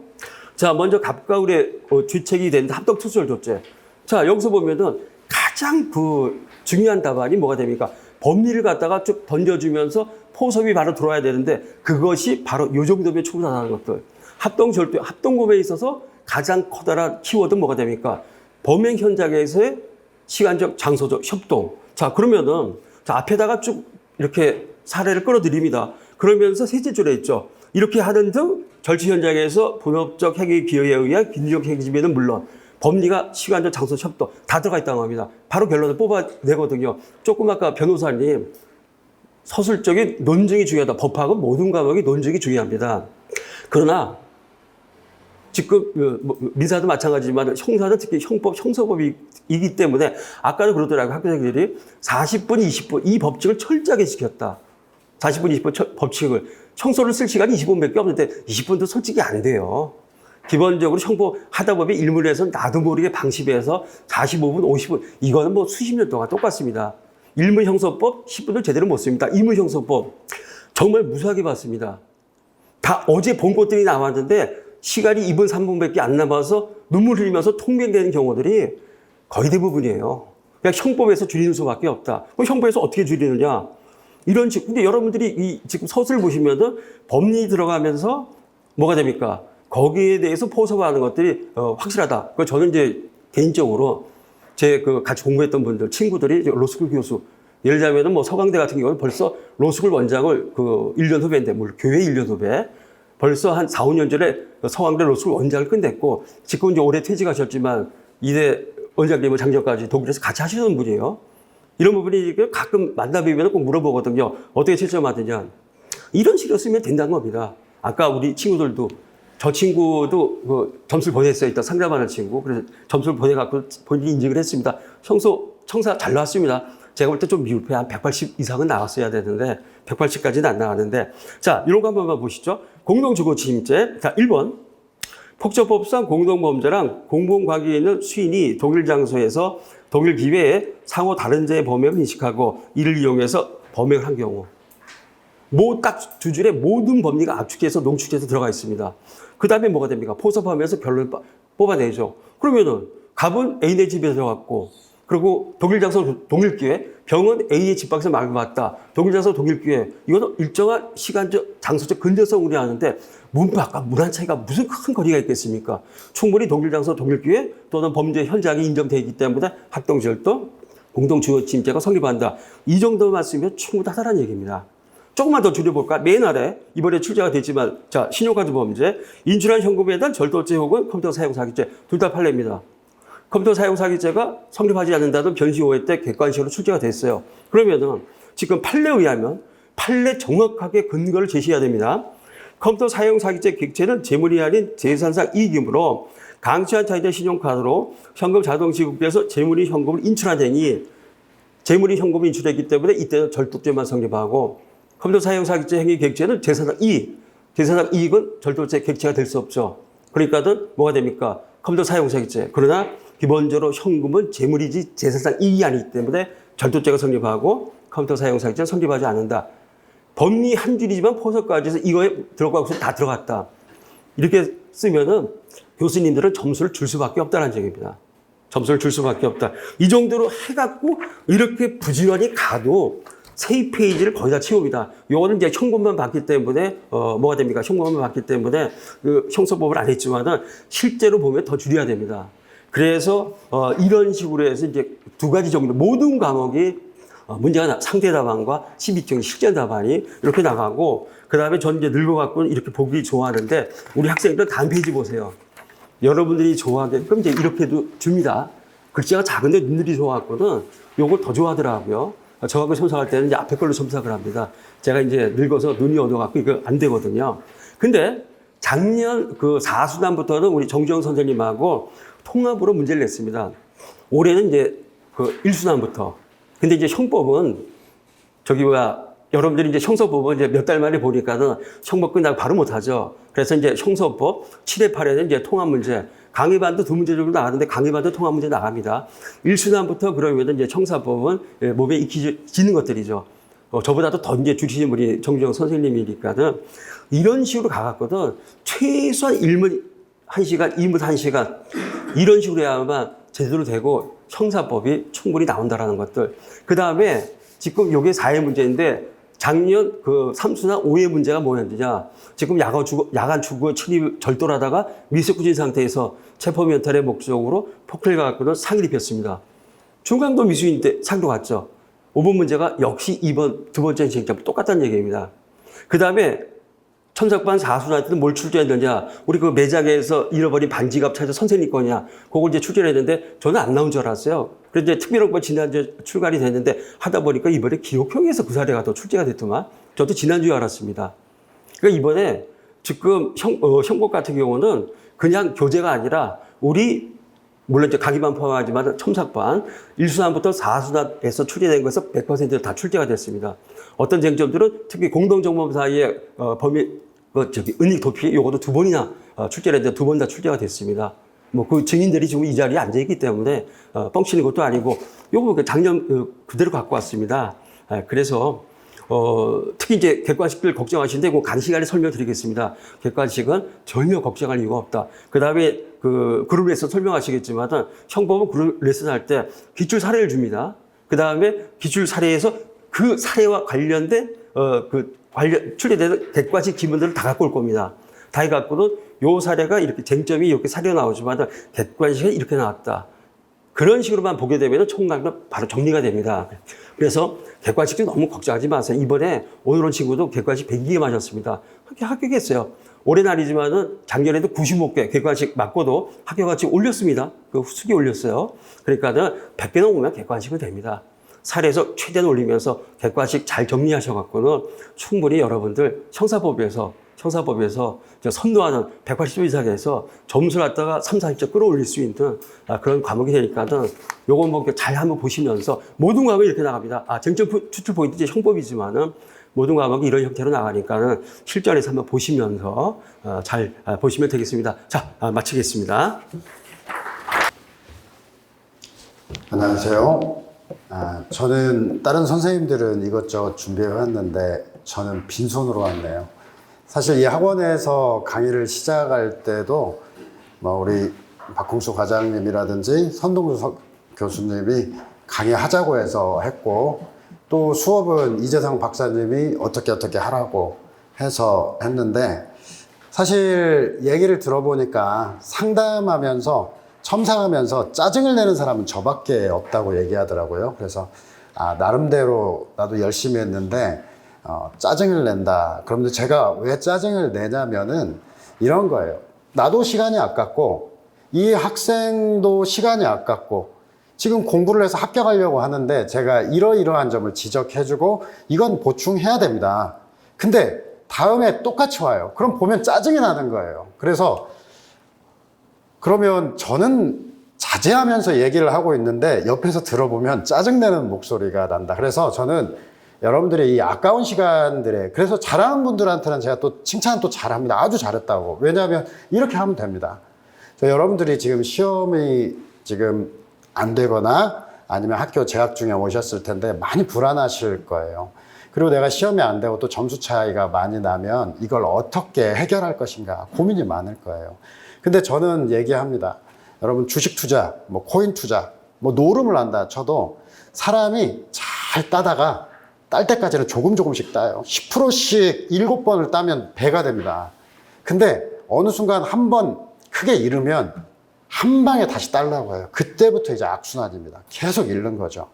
B: 자, 먼저 갑과 을의 주책이 된 합동투수열 조제. 자, 여기서 보면은 가장 그 중요한 답안이 뭐가 됩니까? 법리를 갖다가 쭉 던져주면서 포섭이 바로 들어와야 되는데 그것이 바로 요 정도면 충분하다는 것들. 합동절도, 합동법에 있어서 가장 커다란 키워드는 뭐가 됩니까? 범행 현장에서의 시간적, 장소적 협동. 자, 그러면은, 자, 앞에다가 쭉 이렇게 사례를 끌어들입니다. 그러면서 셋째 줄에 있죠. 이렇게 하는 등 절취 현장에서 본업적 행위 기여에 의한 균적 행위는 물론 법리가 시간적, 장소적 협동 다 들어가 있다고 합니다. 바로 결론을 뽑아내거든요. 조금 아까 변호사님, 서술적인 논증이 중요하다. 법학은 모든 과목이 논증이 중요합니다. 그러나 지금 민사도 마찬가지지만 형사는 특히 형법, 형사법이기 때문에 아까도 그러더라고요. 학교생들이 40분, 20분 이 법칙을 철저하게 지켰다. 40분, 20분 법칙을. 형소를 쓸 시간이 20분밖에 없는데 20분도 솔직히 안 돼요. 기본적으로 형법 하다 보면 일문에서 나도 모르게 방심해서 45분, 50분 이거는 뭐 수십 년 동안 똑같습니다. 일문 형소법 10분을 제대로 못 씁니다. 이문 형소법 정말 무수하게 봤습니다. 다 어제 본 것들이 나왔는데 시간이 2분, 3분밖에 안 남아서 눈물 흘리면서 통변되는 경우들이 거의 대부분이에요. 그냥 형법에서 줄이는 수밖에 없다. 그럼 형법에서 어떻게 줄이느냐? 이런 식. 근데 여러분들이 이 지금 서술 보시면은 법리 들어가면서 뭐가 됩니까? 거기에 대해서 포섭하는 것들이 확실하다. 그 저는 이제 개인적으로 제 그 같이 공부했던 분들, 친구들이 로스쿨 교수, 예를 들자면은 뭐 서강대 같은 경우는 벌써 로스쿨 원장을 그 1년 후배인데, 물론 교회 1년 후배, 벌써 한 4, 5년 전에 서강대 로스쿨 원장을 끝냈고, 지금 이제 올해 퇴직하셨지만 이대 원장님은 작년까지 독일에서 같이 하시는 분이에요. 이런 부분이 가끔 만나뵈면 꼭 물어보거든요. 어떻게 채점하느냐. 이런 식으로 쓰면 된다는 겁니다. 아까 우리 친구들도, 저 친구도 그 점수를 보냈어요. 일단 상담하는 친구. 그래서 점수를 보내갖고 본인이 인증을 했습니다. 청사 잘 나왔습니다. 제가 볼 때 좀 미흡해. 한 180 이상은 나왔어야 되는데, 180까지는 안 나왔는데. 자, 이런 거 한 번만 보시죠. 공동주거침입죄. 자, 1번. 폭처법상 공동범죄랑 공공관계에 있는 수인이 독일 장소에서 독일 기회에 상호 다른 자의 범행을 인식하고 이를 이용해서 범행을 한 경우. 딱 두 줄에 모든 법리가 압축해서 농축해서 들어가 있습니다. 그 다음에 뭐가 됩니까? 포섭하면서 결론을 뽑아내죠. 그러면은 갑은 A네 집에 들어갔고, 그리고 독일 장소 동일기회, 병은 A의 집 밖에서 말을 봤다. 독일 장소 동일기회. 이거는 일정한 시간적, 장소적 근접성으로 하는데 문법과 문화 차이가 무슨 큰 거리가 있겠습니까? 충분히 독일 장소 동일기회 또는 범죄 현장이 인정되어 있기 때문에 합동절도, 공동주거침입죄가 성립한다. 이 정도만 쓰면 충분하다는 얘기입니다. 조금만 더 줄여볼까? 맨 아래 이번에 출제가 됐지만, 자, 신용카드 범죄, 인출한 현금에 대한 절도죄 혹은 컴퓨터 사용 사기죄 둘 다 판례입니다. 컴퓨터 사용 사기죄가 성립하지 않는다던 변시 5회 때 객관식으로 출제가 됐어요. 그러면은 지금 판례에 의하면 판례 정확하게 근거를 제시해야 됩니다. 컴퓨터 사용 사기죄 객체는 재물이 아닌 재산상 이익이므로 강취한 타이틀 신용카드로 현금 자동 지급해서 재물이 현금을 인출하되니 재물이 현금을 인출했기 때문에 이때는 절도죄만 성립하고 컴퓨터 사용 사기죄 행위 객체는 재산상 이익, 재산상 이익은 절도죄 객체가 될 수 없죠. 그러니까는 뭐가 됩니까? 컴퓨터 사용 사기죄. 그러나 기본적으로 현금은 재물이지 재산상 이익이 아니기 때문에 절도죄가 성립하고 컴퓨터 사용 사기죄는 성립하지 않는다. 법리 한 줄이지만 포석까지 해서 이거에 들어가고 다 들어갔다. 이렇게 쓰면은 교수님들은 점수를 줄 수밖에 없다는 얘기입니다. 점수를 줄 수밖에 없다. 이 정도로 해갖고 이렇게 부지런히 가도 세 페이지를 거의 다 채웁니다. 요거는 이제 형법만 봤기 때문에 뭐가 됩니까? 형법만 봤기 때문에 그 형사법을 안 했지만은 실제로 보면 더 줄여야 됩니다. 그래서 이런 식으로 해서 이제 두 가지 정도 모든 과목이 문제가 상대 답안과 12종 실전 답안이 이렇게 나가고 그다음에 전 이제 늙어갖고 이렇게 보기 좋아하는데 우리 학생들 다음 페이지 보세요. 여러분들이 좋아하게끔 이제 이렇게도 줍니다. 글자가 작은데 눈들이 좋아갖고는 요걸 더 좋아하더라고요. 저하고 첨삭할 때는 이제 앞에 걸로 첨삭을 합니다. 제가 이제 늙어서 눈이 어두워갖고 이거 안 되거든요. 근데 작년 그 4수단부터는 우리 정주영 선생님하고 통합으로 문제를 냈습니다. 올해는 이제 그 1수단부터. 근데 이제 형법은 여러분들이 이제 형사법은 이제 몇 달 만에 보니까는 형법 끝나고 바로 못하죠. 그래서 이제 형사법 7회 8회는 이제 통합 문제. 강의반도 두 문제 정도 나가는데 강의반도 통합 문제 나갑니다. 1수단부터 그러면 이제 형사법은 몸에 익히지는 것들이죠. 저보다도 더 이제 주시는 분이 정주영 선생님이니까는 이런 식으로 가갖거든 최소한 1문 1시간, 2문 1시간 이런 식으로 해야만 제대로 되고 형사법이 충분히 나온다라는 것들. 그 다음에 지금 요게 4회 문제인데 작년 그 3수나 5회 문제가 뭐였느냐. 지금 야간 주거 침입 절도를 하다가 미색구진 상태에서 체포면탈의 목적으로 폭행을 갖고는 상해를 입혔습니다. 중강도 미수인데 상도 갔죠. 5번 문제가 역시 2번 두 번째 쟁점 똑같다는 얘기입니다. 그 다음에 첨삭반 4수한테는 뭘 출제했느냐. 우리 그 매장에서 잃어버린 반지갑 찾아 선생님 거냐. 그걸 이제 출제했는데 저는 안 나온 줄 알았어요. 그래서 이제 특별학과 지난주에 출간이 됐는데 하다 보니까 이번에 기록형에서 그 사례가 더 출제가 됐더만 저도 지난주에 알았습니다. 그러니까 이번에 지금 형법 같은 경우는 그냥 교재가 아니라 우리 물론 이제 강의반 포함하지만 첨삭반 1수단부터 4수단에서 출제된 것에서 100%다 출제가 됐습니다. 어떤 쟁점들은 특히 공동정범 사이에 은닉 도피 요것도 두 번이나 출제를 했는데 두 번 다 출제가 됐습니다. 뭐 그 증인들이 지금 이 자리에 앉아 있기 때문에 뻥치는 것도 아니고 요거 작년 그대로 갖고 왔습니다. 그래서 특히 이제 객관식들 걱정하시는데 그 간 시간에 설명드리겠습니다. 객관식은 전혀 걱정할 이유가 없다. 그 다음에 그 그룹 레슨 설명하시겠지만 형법은 그룹 레슨 할 때 기출 사례를 줍니다. 그 다음에 기출 사례에서 그 사례와 관련된 출제되는 객관식 지문들을 다 갖고 올 겁니다. 다 해갖고는 요 사례가 이렇게 쟁점이 이렇게 사례가 나오지만 객관식은 이렇게 나왔다. 그런 식으로만 보게 되면 총각은 바로 정리가 됩니다. 그래서 객관식도 너무 걱정하지 마세요. 이번에 오늘 온 친구도 객관식 100개 맞았습니다. 합격했어요. 올해 날이지만은 작년에도 95개 객관식 맞고도 합격같이 올렸습니다. 그 수기 올렸어요. 그러니까는 100개 넘으면 객관식은 됩니다. 사례에서 최대한 올리면서 객관식 잘 정리하셔갖고는 충분히 여러분들 형사법에서 선도하는 180점 이상에서 점수를 갖다가 3, 40점 끌어올릴 수 있는 그런 과목이 되니까는 요건 뭐 잘 한번 보시면서 모든 과목이 이렇게 나갑니다. 쟁점 추출 포인트 이제 형법이지만은 모든 과목이 이런 형태로 나가니까는 실전에서 한번 보시면서 잘 보시면 되겠습니다. 자, 마치겠습니다.
C: 안녕하세요. 저는 다른 선생님들은 이것저것 준비해왔는데 저는 빈손으로 왔네요. 사실 이 학원에서 강의를 시작할 때도 뭐 우리 박홍수 과장님이라든지 선동주 교수님이 강의하자고 해서 했고 또 수업은 이재상 박사님이 어떻게 하라고 해서 했는데 사실 얘기를 들어보니까 상담하면서 첨삭하면서 짜증을 내는 사람은 저밖에 없다고 얘기하더라고요. 그래서 나름대로 나도 열심히 했는데 짜증을 낸다. 그런데 제가 왜 짜증을 내냐면은 이런 거예요. 나도 시간이 아깝고 이 학생도 시간이 아깝고 지금 공부를 해서 합격하려고 하는데 제가 이러이러한 점을 지적해주고 이건 보충해야 됩니다. 근데 다음에 똑같이 와요. 그럼 보면 짜증이 나는 거예요. 그래서 그러면 저는 자제하면서 얘기를 하고 있는데 옆에서 들어보면 짜증내는 목소리가 난다. 그래서 저는 여러분들의 이 아까운 시간들에, 그래서 잘하는 분들한테는 제가 또 칭찬 또 잘합니다. 아주 잘했다고. 왜냐하면 이렇게 하면 됩니다. 여러분들이 지금 시험이 지금 안 되거나 아니면 학교 재학 중에 오셨을 텐데 많이 불안하실 거예요. 그리고 내가 시험이 안 되고 또 점수 차이가 많이 나면 이걸 어떻게 해결할 것인가 고민이 많을 거예요. 근데 저는 얘기합니다. 여러분 주식 투자, 뭐 코인 투자, 뭐 노름을 한다 쳐도 사람이 잘 따다가 딸 때까지는 조금씩 따요. 10%씩 7번을 따면 배가 됩니다. 근데 어느 순간 한 번 크게 잃으면 한 방에 다시 따려고 해요. 그때부터 이제 악순환입니다. 계속 잃는 거죠.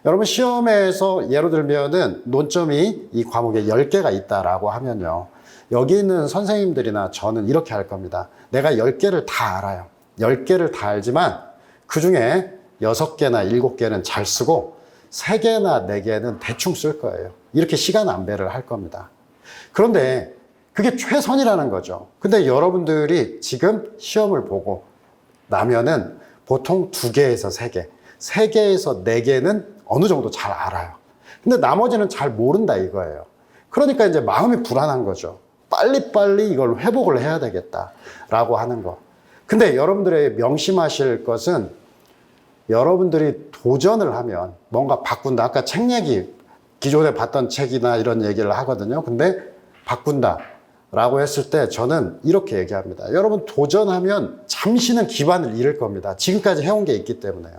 C: 여러분 시험에서 예로 들면은 논점이 이 과목에 10개가 있다라고 하면요. 여기 있는 선생님들이나 저는 이렇게 할 겁니다. 내가 10개를 다 알아요. 10개를 다 알지만 그 중에 6개나 7개는 잘 쓰고 3개나 4개는 대충 쓸 거예요. 이렇게 시간 안배를 할 겁니다. 그런데 그게 최선이라는 거죠. 근데 여러분들이 지금 시험을 보고 나면은 보통 2개에서 3개, 3개에서 4개는 어느 정도 잘 알아요. 근데 나머지는 잘 모른다 이거예요. 그러니까 이제 마음이 불안한 거죠. 빨리빨리 이걸 회복을 해야 되겠다라고 하는 거. 근데 여러분들의 명심하실 것은 여러분들이 도전을 하면 뭔가 바꾼다. 아까 책 얘기, 기존에 봤던 책이나 이런 얘기를 하거든요. 근데 바꾼다 라고 했을 때 저는 이렇게 얘기합니다. 여러분 도전하면 잠시는 기반을 잃을 겁니다. 지금까지 해온 게 있기 때문에요.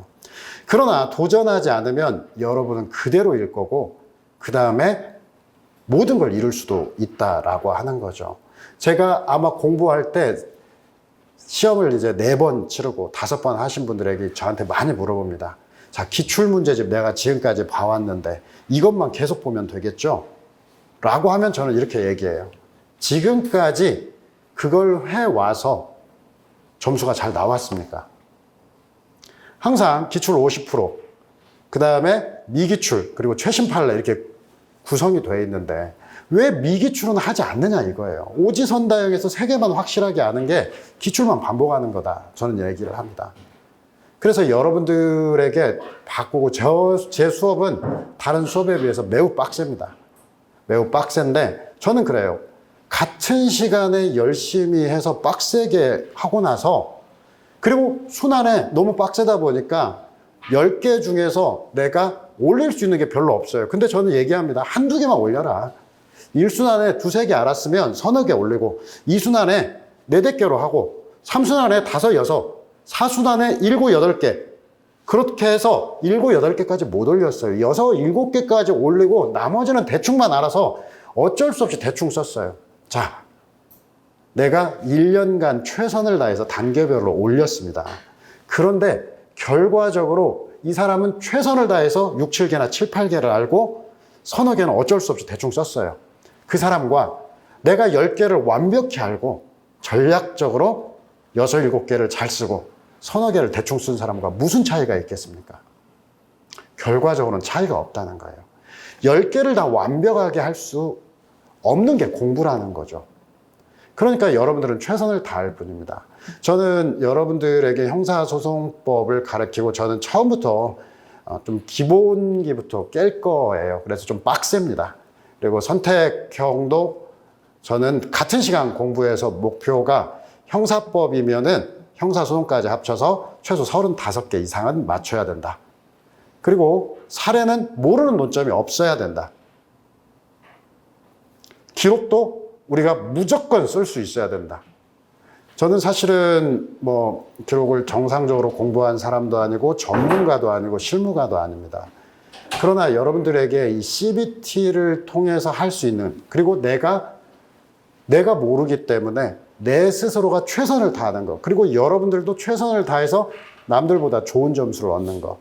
C: 그러나 도전하지 않으면 여러분은 그대로 잃을 거고 그 다음에 모든 걸 잃을 수도 있다라고 하는 거죠. 제가 아마 공부할 때 시험을 이제 4번 치르고 5번 하신 분들에게 저한테 많이 물어봅니다. 자, 기출문제집 내가 지금까지 봐왔는데 이것만 계속 보면 되겠죠? 라고 하면 저는 이렇게 얘기해요. 지금까지 그걸 해와서 점수가 잘 나왔습니까? 항상 기출 50%, 그 다음에 미기출, 그리고 최신 판례 이렇게 구성이 되어 있는데 왜 미기출은 하지 않느냐 이거예요. 오지선다형에서 3개만 확실하게 아는 게 기출만 반복하는 거다. 저는 얘기를 합니다. 그래서 여러분들에게 바꾸고 제 수업은 다른 수업에 비해서 매우 빡셉니다. 매우 빡센데 저는 그래요. 같은 시간에 열심히 해서 빡세게 하고 나서 그리고 순환에 너무 빡세다 보니까 10개 중에서 내가 올릴 수 있는 게 별로 없어요. 근데 저는 얘기합니다. 한두 개만 올려라. 1순환에 2-3개 알았으면 서너 개 올리고 2순환에 4-5개로 하고 3순환에 5, 6, 4순환에 7, 8개 그렇게 해서 7, 8개까지 못 올렸어요. 6, 7개까지 올리고 나머지는 대충만 알아서 어쩔 수 없이 대충 썼어요. 자, 내가 1년간 최선을 다해서 단계별로 올렸습니다. 그런데 결과적으로 이 사람은 최선을 다해서 6, 7개나 7, 8개를 알고 서너 개는 어쩔 수 없이 대충 썼어요. 그 사람과 내가 10개를 완벽히 알고 전략적으로 6, 7개를 잘 쓰고 서너 개를 대충 쓴 사람과 무슨 차이가 있겠습니까? 결과적으로는 차이가 없다는 거예요. 10개를 다 완벽하게 할 수 없는 게 공부라는 거죠. 그러니까 여러분들은 최선을 다할 뿐입니다. 저는 여러분들에게 형사소송법을 가르치고 저는 처음부터 좀 기본기부터 깰 거예요. 그래서 좀 빡셉니다. 그리고 선택형도 저는 같은 시간 공부해서 목표가 형사법이면은 형사소송까지 합쳐서 최소 35개 이상은 맞춰야 된다. 그리고 사례는 모르는 논점이 없어야 된다. 기록도 우리가 무조건 쓸 수 있어야 된다. 저는 사실은 뭐 기록을 정상적으로 공부한 사람도 아니고 전문가도 아니고 실무가도 아닙니다. 그러나 여러분들에게 이 CBT를 통해서 할 수 있는, 그리고 내가 모르기 때문에 내 스스로가 최선을 다하는 것, 그리고 여러분들도 최선을 다해서 남들보다 좋은 점수를 얻는 것.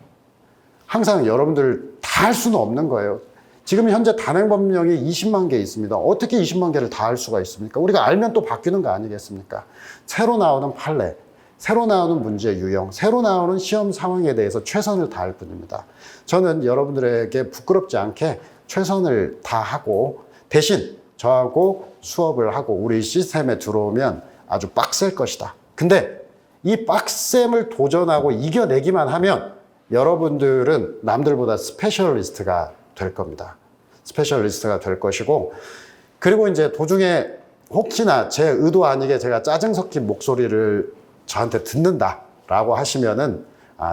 C: 항상 여러분들 다 할 수는 없는 거예요. 지금 현재 단행법령이 20만 개 있습니다. 어떻게 20만 개를 다 할 수가 있습니까? 우리가 알면 또 바뀌는 거 아니겠습니까? 새로 나오는 판례, 새로 나오는 문제 유형, 새로 나오는 시험 상황에 대해서 최선을 다할 뿐입니다. 저는 여러분들에게 부끄럽지 않게 최선을 다하고 대신 저하고 수업을 하고 우리 시스템에 들어오면 아주 빡셀 것이다. 근데 이 빡셈을 도전하고 이겨내기만 하면 여러분들은 남들보다 스페셜리스트가 될 겁니다. 스페셜리스트가 될 것이고, 그리고 이제 도중에 혹시나 제 의도 아니게 제가 짜증 섞인 목소리를 저한테 듣는다라고 하시면은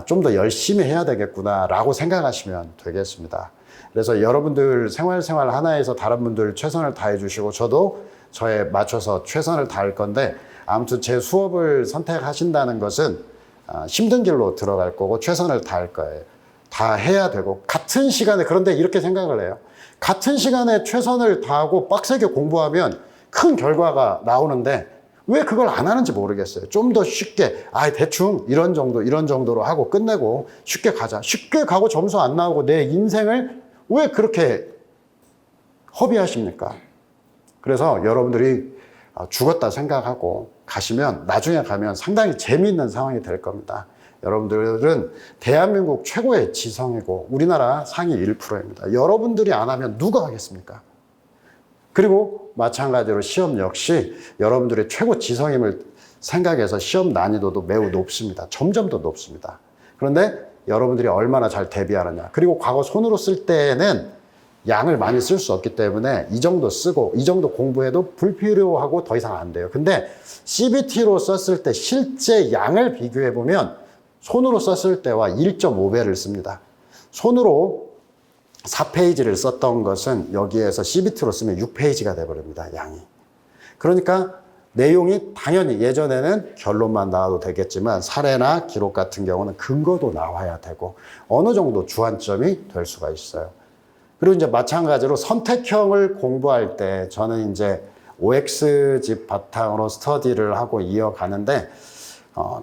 C: 좀 더 열심히 해야 되겠구나라고 생각하시면 되겠습니다. 그래서 여러분들 생활 하나에서 다른 분들 최선을 다해 주시고 저도 저에 맞춰서 최선을 다할 건데, 아무튼 제 수업을 선택하신다는 것은 힘든 길로 들어갈 거고 최선을 다할 거예요. 다 해야 되고 같은 시간에, 그런데 이렇게 생각을 해요. 같은 시간에 최선을 다하고 빡세게 공부하면 큰 결과가 나오는데 왜 그걸 안 하는지 모르겠어요. 좀 더 쉽게 대충 이런 정도로 하고 끝내고 쉽게 가자. 쉽게 가고 점수 안 나오고 내 인생을 왜 그렇게 허비하십니까? 그래서 여러분들이 죽었다 생각하고 가시면 나중에 가면 상당히 재미있는 상황이 될 겁니다. 여러분들은 대한민국 최고의 지성이고 우리나라 상위 1%입니다. 여러분들이 안 하면 누가 하겠습니까? 그리고 마찬가지로 시험 역시 여러분들의 최고 지성임을 생각해서 시험 난이도도 매우 높습니다. 점점 더 높습니다. 그런데 여러분들이 얼마나 잘 대비하느냐. 그리고 과거 손으로 쓸 때는 양을 많이 쓸 수 없기 때문에 이 정도 쓰고 이 정도 공부해도 불필요하고 더 이상 안 돼요. 근데 CBT로 썼을 때 실제 양을 비교해 보면 손으로 썼을 때와 1.5배를 씁니다. 손으로 4페이지를 썼던 것은 여기에서 CBT로 쓰면 6페이지가 돼버립니다, 양이. 그러니까 내용이 당연히 예전에는 결론만 나와도 되겠지만 사례나 기록 같은 경우는 근거도 나와야 되고 어느 정도 주안점이 될 수가 있어요. 그리고 이제 마찬가지로 선택형을 공부할 때 저는 이제 OX집 바탕으로 스터디를 하고 이어가는데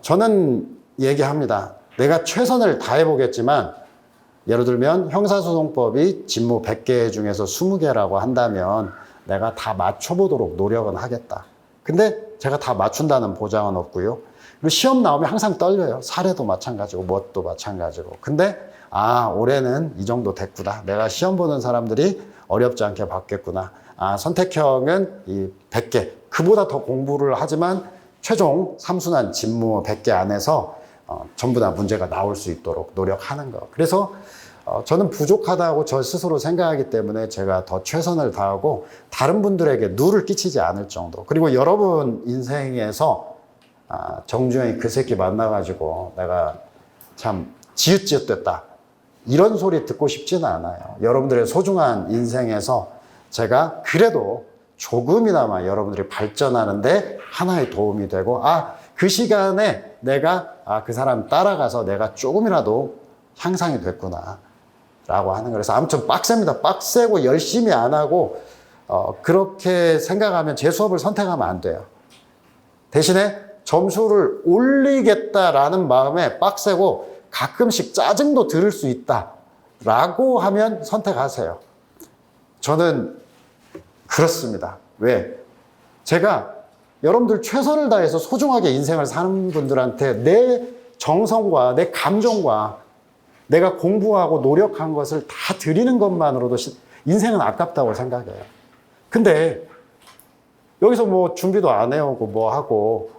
C: 저는 얘기합니다. 내가 최선을 다해보겠지만 예를 들면 형사소송법이 직무 100개 중에서 20개라고 한다면 내가 다 맞춰보도록 노력은 하겠다. 근데 제가 다 맞춘다는 보장은 없고요. 그리고 시험 나오면 항상 떨려요. 사례도 마찬가지고 뭣도 마찬가지고. 근데 올해는 이 정도 됐구나. 내가 시험 보는 사람들이 어렵지 않게 봤겠구나. 선택형은 이 100개. 그보다 더 공부를 하지만 최종 삼순환 직무 100개 안에서 전부 다 문제가 나올 수 있도록 노력하는 거. 그래서 저는 부족하다고 저 스스로 생각하기 때문에 제가 더 최선을 다하고 다른 분들에게 누를 끼치지 않을 정도. 그리고 여러분 인생에서 정주영이 그 새끼 만나가지고 내가 참 지읒지읒됐다. 이런 소리 듣고 싶지는 않아요. 여러분들의 소중한 인생에서 제가 그래도 조금이나마 여러분들이 발전하는데 하나의 도움이 되고 그 시간에 내가 그 사람 따라가서 내가 조금이라도 향상이 됐구나 라고 하는 거예요. 그래서 아무튼 빡셉니다. 빡세고 열심히 안 하고 그렇게 생각하면 제 수업을 선택하면 안 돼요. 대신에 점수를 올리겠다라는 마음에 빡세고 가끔씩 짜증도 들을 수 있다라고 하면 선택하세요. 저는 그렇습니다. 왜? 제가 여러분들 최선을 다해서 소중하게 인생을 사는 분들한테 내 정성과 내 감정과 내가 공부하고 노력한 것을 다 드리는 것만으로도 인생은 아깝다고 생각해요. 근데 여기서 뭐 준비도 안 해오고 뭐 하고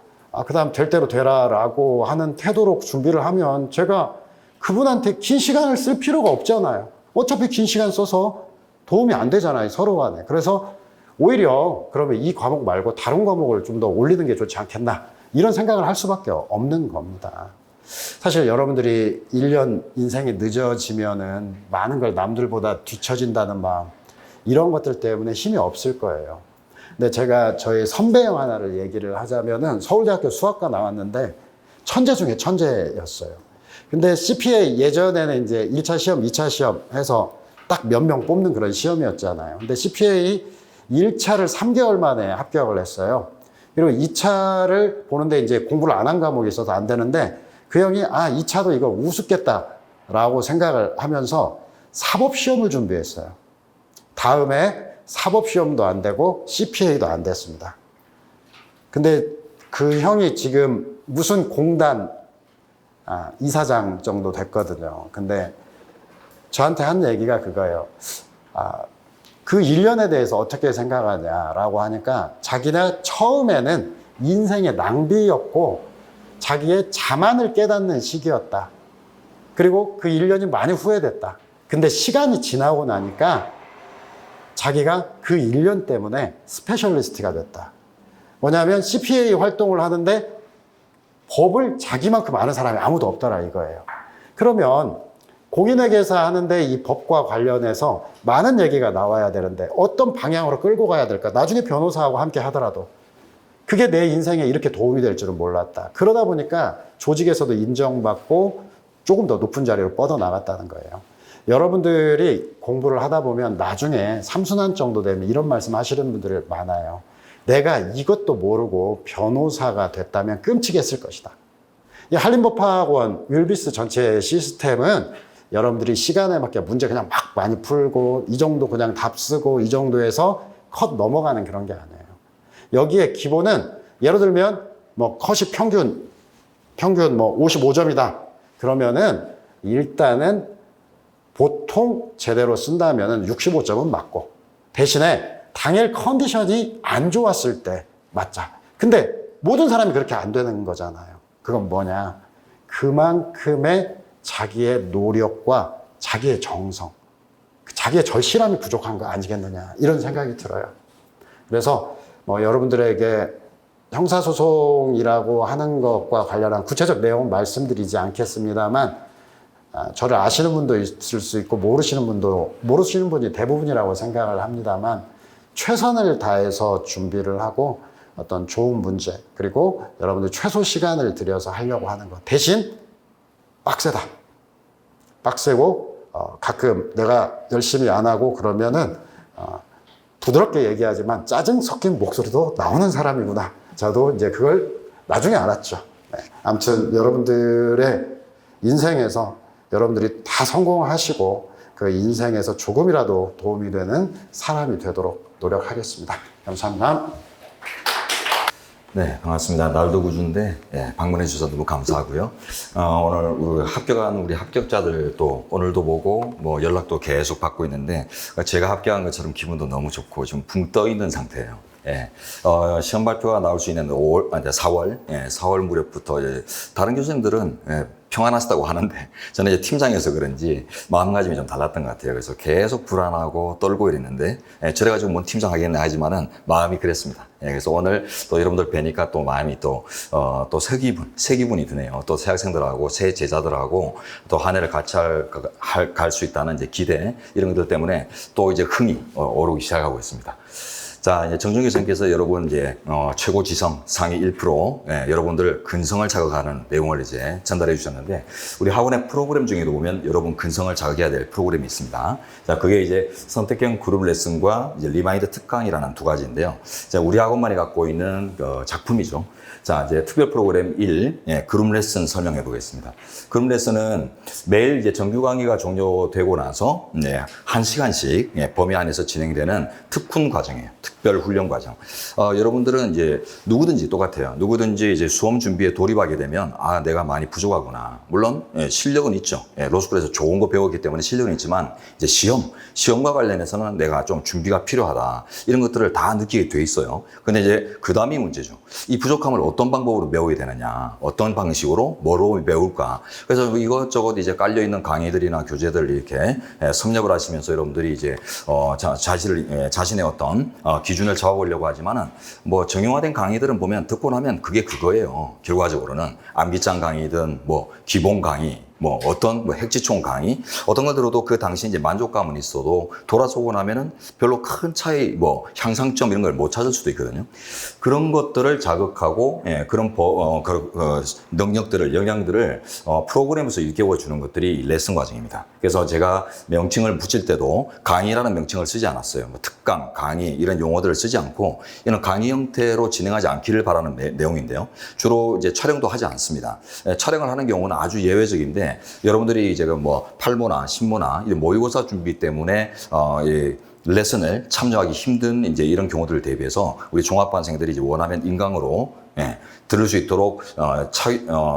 C: 그 다음 될 대로 되라라고 하는 태도로 준비를 하면 제가 그분한테 긴 시간을 쓸 필요가 없잖아요. 어차피 긴 시간 써서 도움이 안 되잖아요, 서로 간에. 그래서 오히려 그러면 이 과목 말고 다른 과목을 좀 더 올리는 게 좋지 않겠나 이런 생각을 할 수밖에 없는 겁니다. 사실 여러분들이 1년 인생이 늦어지면은 많은 걸 남들보다 뒤처진다는 마음 이런 것들 때문에 힘이 없을 거예요. 근데 제가 저희 선배 형 하나를 얘기를 하자면은 서울대학교 수학과 나왔는데 천재 중에 천재였어요. 근데 CPA 예전에는 이제 1차 시험, 2차 시험 해서 딱 몇 명 뽑는 그런 시험이었잖아요. 근데 CPA 1차를 3개월 만에 합격을 했어요. 그리고 2차를 보는데 이제 공부를 안 한 과목이 있어서 안 되는데 그 형이 2차도 이거 우습겠다라고 생각을 하면서 사법시험을 준비했어요. 다음에 사법시험도 안 되고 CPA도 안 됐습니다. 근데 그 형이 지금 무슨 공단 이사장 정도 됐거든요. 근데 저한테 한 얘기가 그거예요. 그 1년에 대해서 어떻게 생각하냐라고 하니까 자기가 처음에는 인생의 낭비였고 자기의 자만을 깨닫는 시기였다. 그리고 그 1년이 많이 후회됐다. 근데 시간이 지나고 나니까 자기가 그 1년 때문에 스페셜리스트가 됐다. 뭐냐면 CPA 활동을 하는데 법을 자기만큼 아는 사람이 아무도 없더라 이거예요. 그러면 공인회계사 하는데 이 법과 관련해서 많은 얘기가 나와야 되는데 어떤 방향으로 끌고 가야 될까? 나중에 변호사하고 함께 하더라도 그게 내 인생에 이렇게 도움이 될 줄은 몰랐다. 그러다 보니까 조직에서도 인정받고 조금 더 높은 자리로 뻗어나갔다는 거예요. 여러분들이 공부를 하다 보면 나중에 삼순환 정도 되면 이런 말씀 하시는 분들이 많아요. 내가 이것도 모르고 변호사가 됐다면 끔찍했을 것이다. 이 한림법학원 윌비스 전체 시스템은 여러분들이 시간에 맞게 문제 그냥 막 많이 풀고 이 정도 그냥 답 쓰고 이 정도에서 컷 넘어가는 그런 게 아니에요. 여기에 기본은 예를 들면 뭐 컷이 평균 뭐 55점이다. 그러면은 일단은 보통 제대로 쓴다면은 65점은 맞고 대신에 당일 컨디션이 안 좋았을 때 맞자. 근데 모든 사람이 그렇게 안 되는 거잖아요. 그건 뭐냐? 그만큼의 자기의 노력과 자기의 정성, 자기의 절실함이 부족한 거 아니겠느냐 이런 생각이 들어요. 그래서 뭐 여러분들에게 형사소송이라고 하는 것과 관련한 구체적 내용은 말씀드리지 않겠습니다만 저를 아시는 분도 있을 수 있고 모르시는 분이 대부분이라고 생각을 합니다만 최선을 다해서 준비를 하고 어떤 좋은 문제 그리고 여러분들 최소 시간을 들여서 하려고 하는 것 대신 빡세다. 빡세고 가끔 내가 열심히 안 하고 그러면은 부드럽게 얘기하지만 짜증 섞인 목소리도 나오는 사람이구나. 저도 이제 그걸 나중에 알았죠. 네. 아무튼 여러분들의 인생에서 여러분들이 다 성공하시고 그 인생에서 조금이라도 도움이 되는 사람이 되도록 노력하겠습니다. 감사합니다.
D: 네, 반갑습니다. 날도 구주인데 방문해 주셔서 너무 감사하고요. 오늘 우리 합격한 우리 합격자들 또 오늘도 보고 뭐 연락도 계속 받고 있는데 제가 합격한 것처럼 기분도 너무 좋고 지금 붕 떠 있는 상태예요. 시험 발표가 나올 수 있는 4월 무렵부터 다른 교수님들은 평안하시다고 하는데 저는 이제 팀장이어서 그런지 마음가짐이 좀 달랐던 것 같아요. 그래서 계속 불안하고 떨고 이랬는데 저래가지고 뭔 팀장 하겠네 하지만은 마음이 그랬습니다. 그래서 오늘 또 여러분들 뵈니까 또 마음이 또 새 기분이 드네요. 또 새 학생들하고 새 제자들하고 또 한 해를 같이 갈 수 있다는 이제 기대 이런 것들 때문에 또 이제 흥이 오르기 시작하고 있습니다. 자, 이제 정준 교수님께서 여러분 이제 최고 지성 상위 1% 여러분들 근성을 자극하는 내용을 이제 전달해 주셨는데 우리 학원의 프로그램 중에도 보면 여러분 근성을 자극해야 될 프로그램이 있습니다. 자, 그게 이제 선택형 그룹 레슨과 이제 리마인드 특강이라는 두 가지인데요. 자, 우리 학원만이 갖고 있는 작품이죠. 자, 이제 특별 프로그램 1 그룹 레슨 설명해 보겠습니다. 그룹 레슨은 매일 이제 정규 강의가 종료되고 나서 1시간씩 범위 안에서 진행되는 특훈 과정이에요. 특별 훈련 과정. 여러분들은 이제 누구든지 똑같아요. 누구든지 이제 수험 준비에 돌입하게 되면 내가 많이 부족하구나. 물론 실력은 있죠. 로스쿨에서 좋은 거 배웠기 때문에 실력은 있지만 이제 시험과 관련해서는 내가 좀 준비가 필요하다. 이런 것들을 다 느끼게 돼 있어요. 근데 이제 그 다음이 문제죠. 이 부족함을 어떤 방법으로 메워야 되느냐, 어떤 방식으로 뭐로 메울까. 그래서 이것저것 이제 깔려 있는 강의들이나 교재들 이렇게 섭렵을 하시면서 여러분들이 이제 자신의 어떤 기준을 잡아보려고 하지만은 뭐 정형화된 강의들은 보면 듣고 나면 그게 그거예요. 결과적으로는 암기장 강의든 뭐 기본 강의, 뭐 어떤 핵지총 강의 어떤 걸 들어도 그 당시 이제 만족감은 있어도 돌아서고 나면은 별로 큰 차이 향상점 이런 걸 못 찾을 수도 있거든요. 그런 것들을 자극하고 그런 능력들을 영향들을 프로그램에서 일깨워 주는 것들이 레슨 과정입니다. 그래서 제가 명칭을 붙일 때도 강의라는 명칭을 쓰지 않았어요. 뭐 특강, 강의 이런 용어들을 쓰지 않고 이런 강의 형태로 진행하지 않기를 바라는 내용인데요. 주로 이제 촬영도 하지 않습니다. 촬영을 하는 경우는 아주 예외적인데 여러분들이 이제 뭐 팔모나 신모나 이런 모의고사 준비 때문에 이 레슨을 참여하기 힘든 이제 이런 경우들을 대비해서 우리 종합반생들이 이제 원하면 인강으로 예, 들을 수 있도록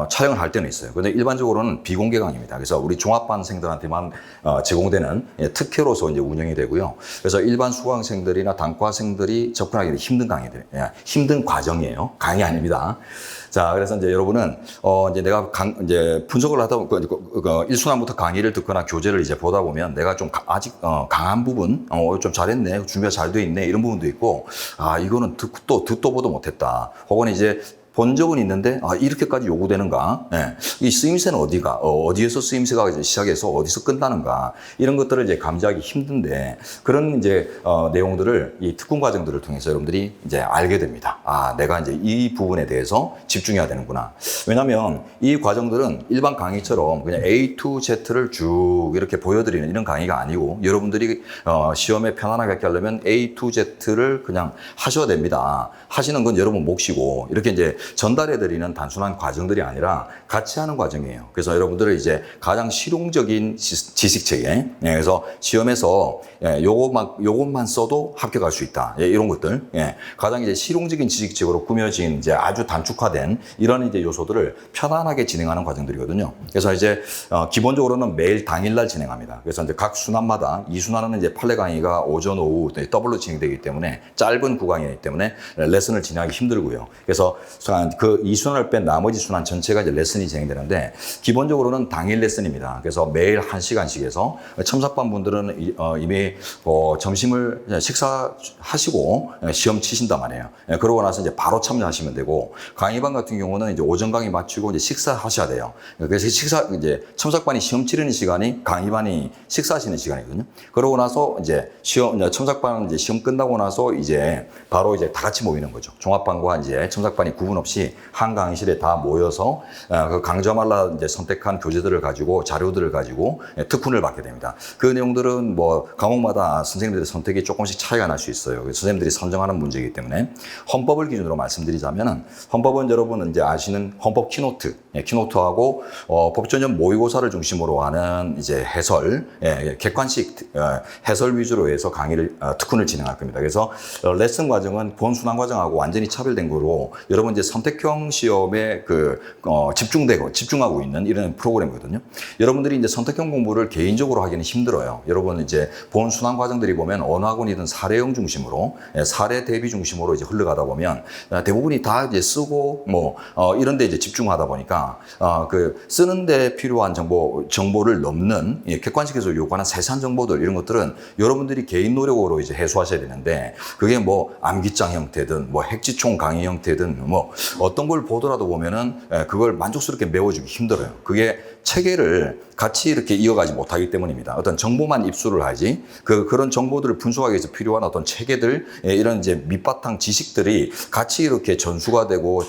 D: 촬영을 할 때는 있어요. 그런데 일반적으로는 비공개 강의입니다. 그래서 우리 종합반생들한테만 제공되는 특혜로서 이제 운영이 되고요. 그래서 일반 수강생들이나 단과생들이 접근하기 힘든 강의들, 힘든 과정이에요. 강의 아닙니다. 자, 그래서 이제 여러분은 이제 내가 이제 분석을 하다 보면 일순환부터 강의를 듣거나 교재를 이제 보다 보면 내가 좀 아직 강한 부분, 좀 잘했네, 준비가 잘 돼 있네 이런 부분도 있고, 아 이거는 듣도 보도 못했다. 혹은 이제 본 적은 있는데 이렇게까지 요구되는가? 예. 이 쓰임새는 어디에서 쓰임새가 이제 시작해서 어디서 끝나는가? 이런 것들을 이제 감지하기 힘든데 그런 이제 내용들을 이 특훈 과정들을 통해서 여러분들이 이제 알게 됩니다. 아, 내가 이제 이 부분에 대해서 집중해야 되는구나. 왜냐하면 이 과정들은 일반 강의처럼 그냥 A to Z를 쭉 이렇게 보여드리는 이런 강의가 아니고 여러분들이 시험에 편안하게 하려면 A to Z를 그냥 하셔야 됩니다. 하시는 건 여러분 몫이고 이렇게 이제 전달해드리는 단순한 과정들이 아니라 같이 하는 과정이에요. 그래서 여러분들은 이제 가장 실용적인 지식체계, 그래서 시험에서 요것만 써도 합격할 수 있다. 이런 것들, 가장 이제 실용적인 지식체계로 꾸며진 이제 아주 단축화된 이런 이제 요소들을 편안하게 진행하는 과정들이거든요. 그래서 이제 기본적으로는 매일 당일날 진행합니다. 그래서 이제 각 순환마다 이 순환은 이제 판례 강의가 오전 오후 더블로 진행되기 때문에 짧은 구간이기 때문에 레슨을 진행하기 힘들고요. 그래서 그 이 순환을 뺀 나머지 순환 전체가 이제 레슨이 진행되는데 기본적으로는 당일 레슨입니다. 그래서 매일 1시간씩 해서 첨삭반 분들은 이미 점심을 식사하시고 시험 치신단 말이에요. 그러고 나서 이제 바로 참여하시면 되고 강의반 같은 경우는 이제 오전 강의 마치고 이제 식사하셔야 돼요. 그래서 이제 첨삭반이 시험 치르는 시간이 강의반이 식사하시는 시간이거든요. 그러고 나서 이제 첨삭반 이제 시험 끝나고 나서 이제 바로 이제 다 같이 모이는 거죠. 종합반과 이제 첨삭반이 구분 없이 한 강의실에 다 모여서 그 강좌마다 이제 선택한 교재들을 가지고 자료들을 가지고 특훈을 받게 됩니다. 그 내용들은 뭐 과목마다 선생님들의 선택이 조금씩 차이가 날 수 있어요. 선생님들이 선정하는 문제이기 때문에 헌법을 기준으로 말씀드리자면은 헌법은 여러분 이제 아시는 헌법 키노트하고 법전형 모의고사를 중심으로 하는 이제 해설, 객관식 해설 위주로 해서 강의를 특훈을 진행할 겁니다. 그래서 레슨 과정은 본 순환 과정하고 완전히 차별된 거로 여러분 이제 선택형 시험에 집중하고 있는 이런 프로그램이거든요. 여러분들이 이제 선택형 공부를 개인적으로 하기는 힘들어요. 여러분 이제 본 순환 과정들이 보면 어느 학원이든 사례형 중심으로 사례 대비 중심으로 이제 흘러가다 보면 대부분이 다 이제 쓰고 이런 데 이제 집중하다 보니까 그 쓰는 데 필요한 정보를 넘는 객관식에서 요구하는 세세한 정보들 이런 것들은 여러분들이 개인 노력으로 이제 해소하셔야 되는데 그게 뭐 암기장 형태든 뭐 핵지총 강의 형태든 뭐 어떤 걸 보더라도 보면은 그걸 만족스럽게 메워주기 힘들어요. 그게 체계를 같이 이렇게 이어가지 못하기 때문입니다. 어떤 정보만 입수를 하지 그런 정보들을 분석하기 위해서 필요한 어떤 체계들 이런 이제 밑바탕 지식들이 같이 이렇게 전수가 되고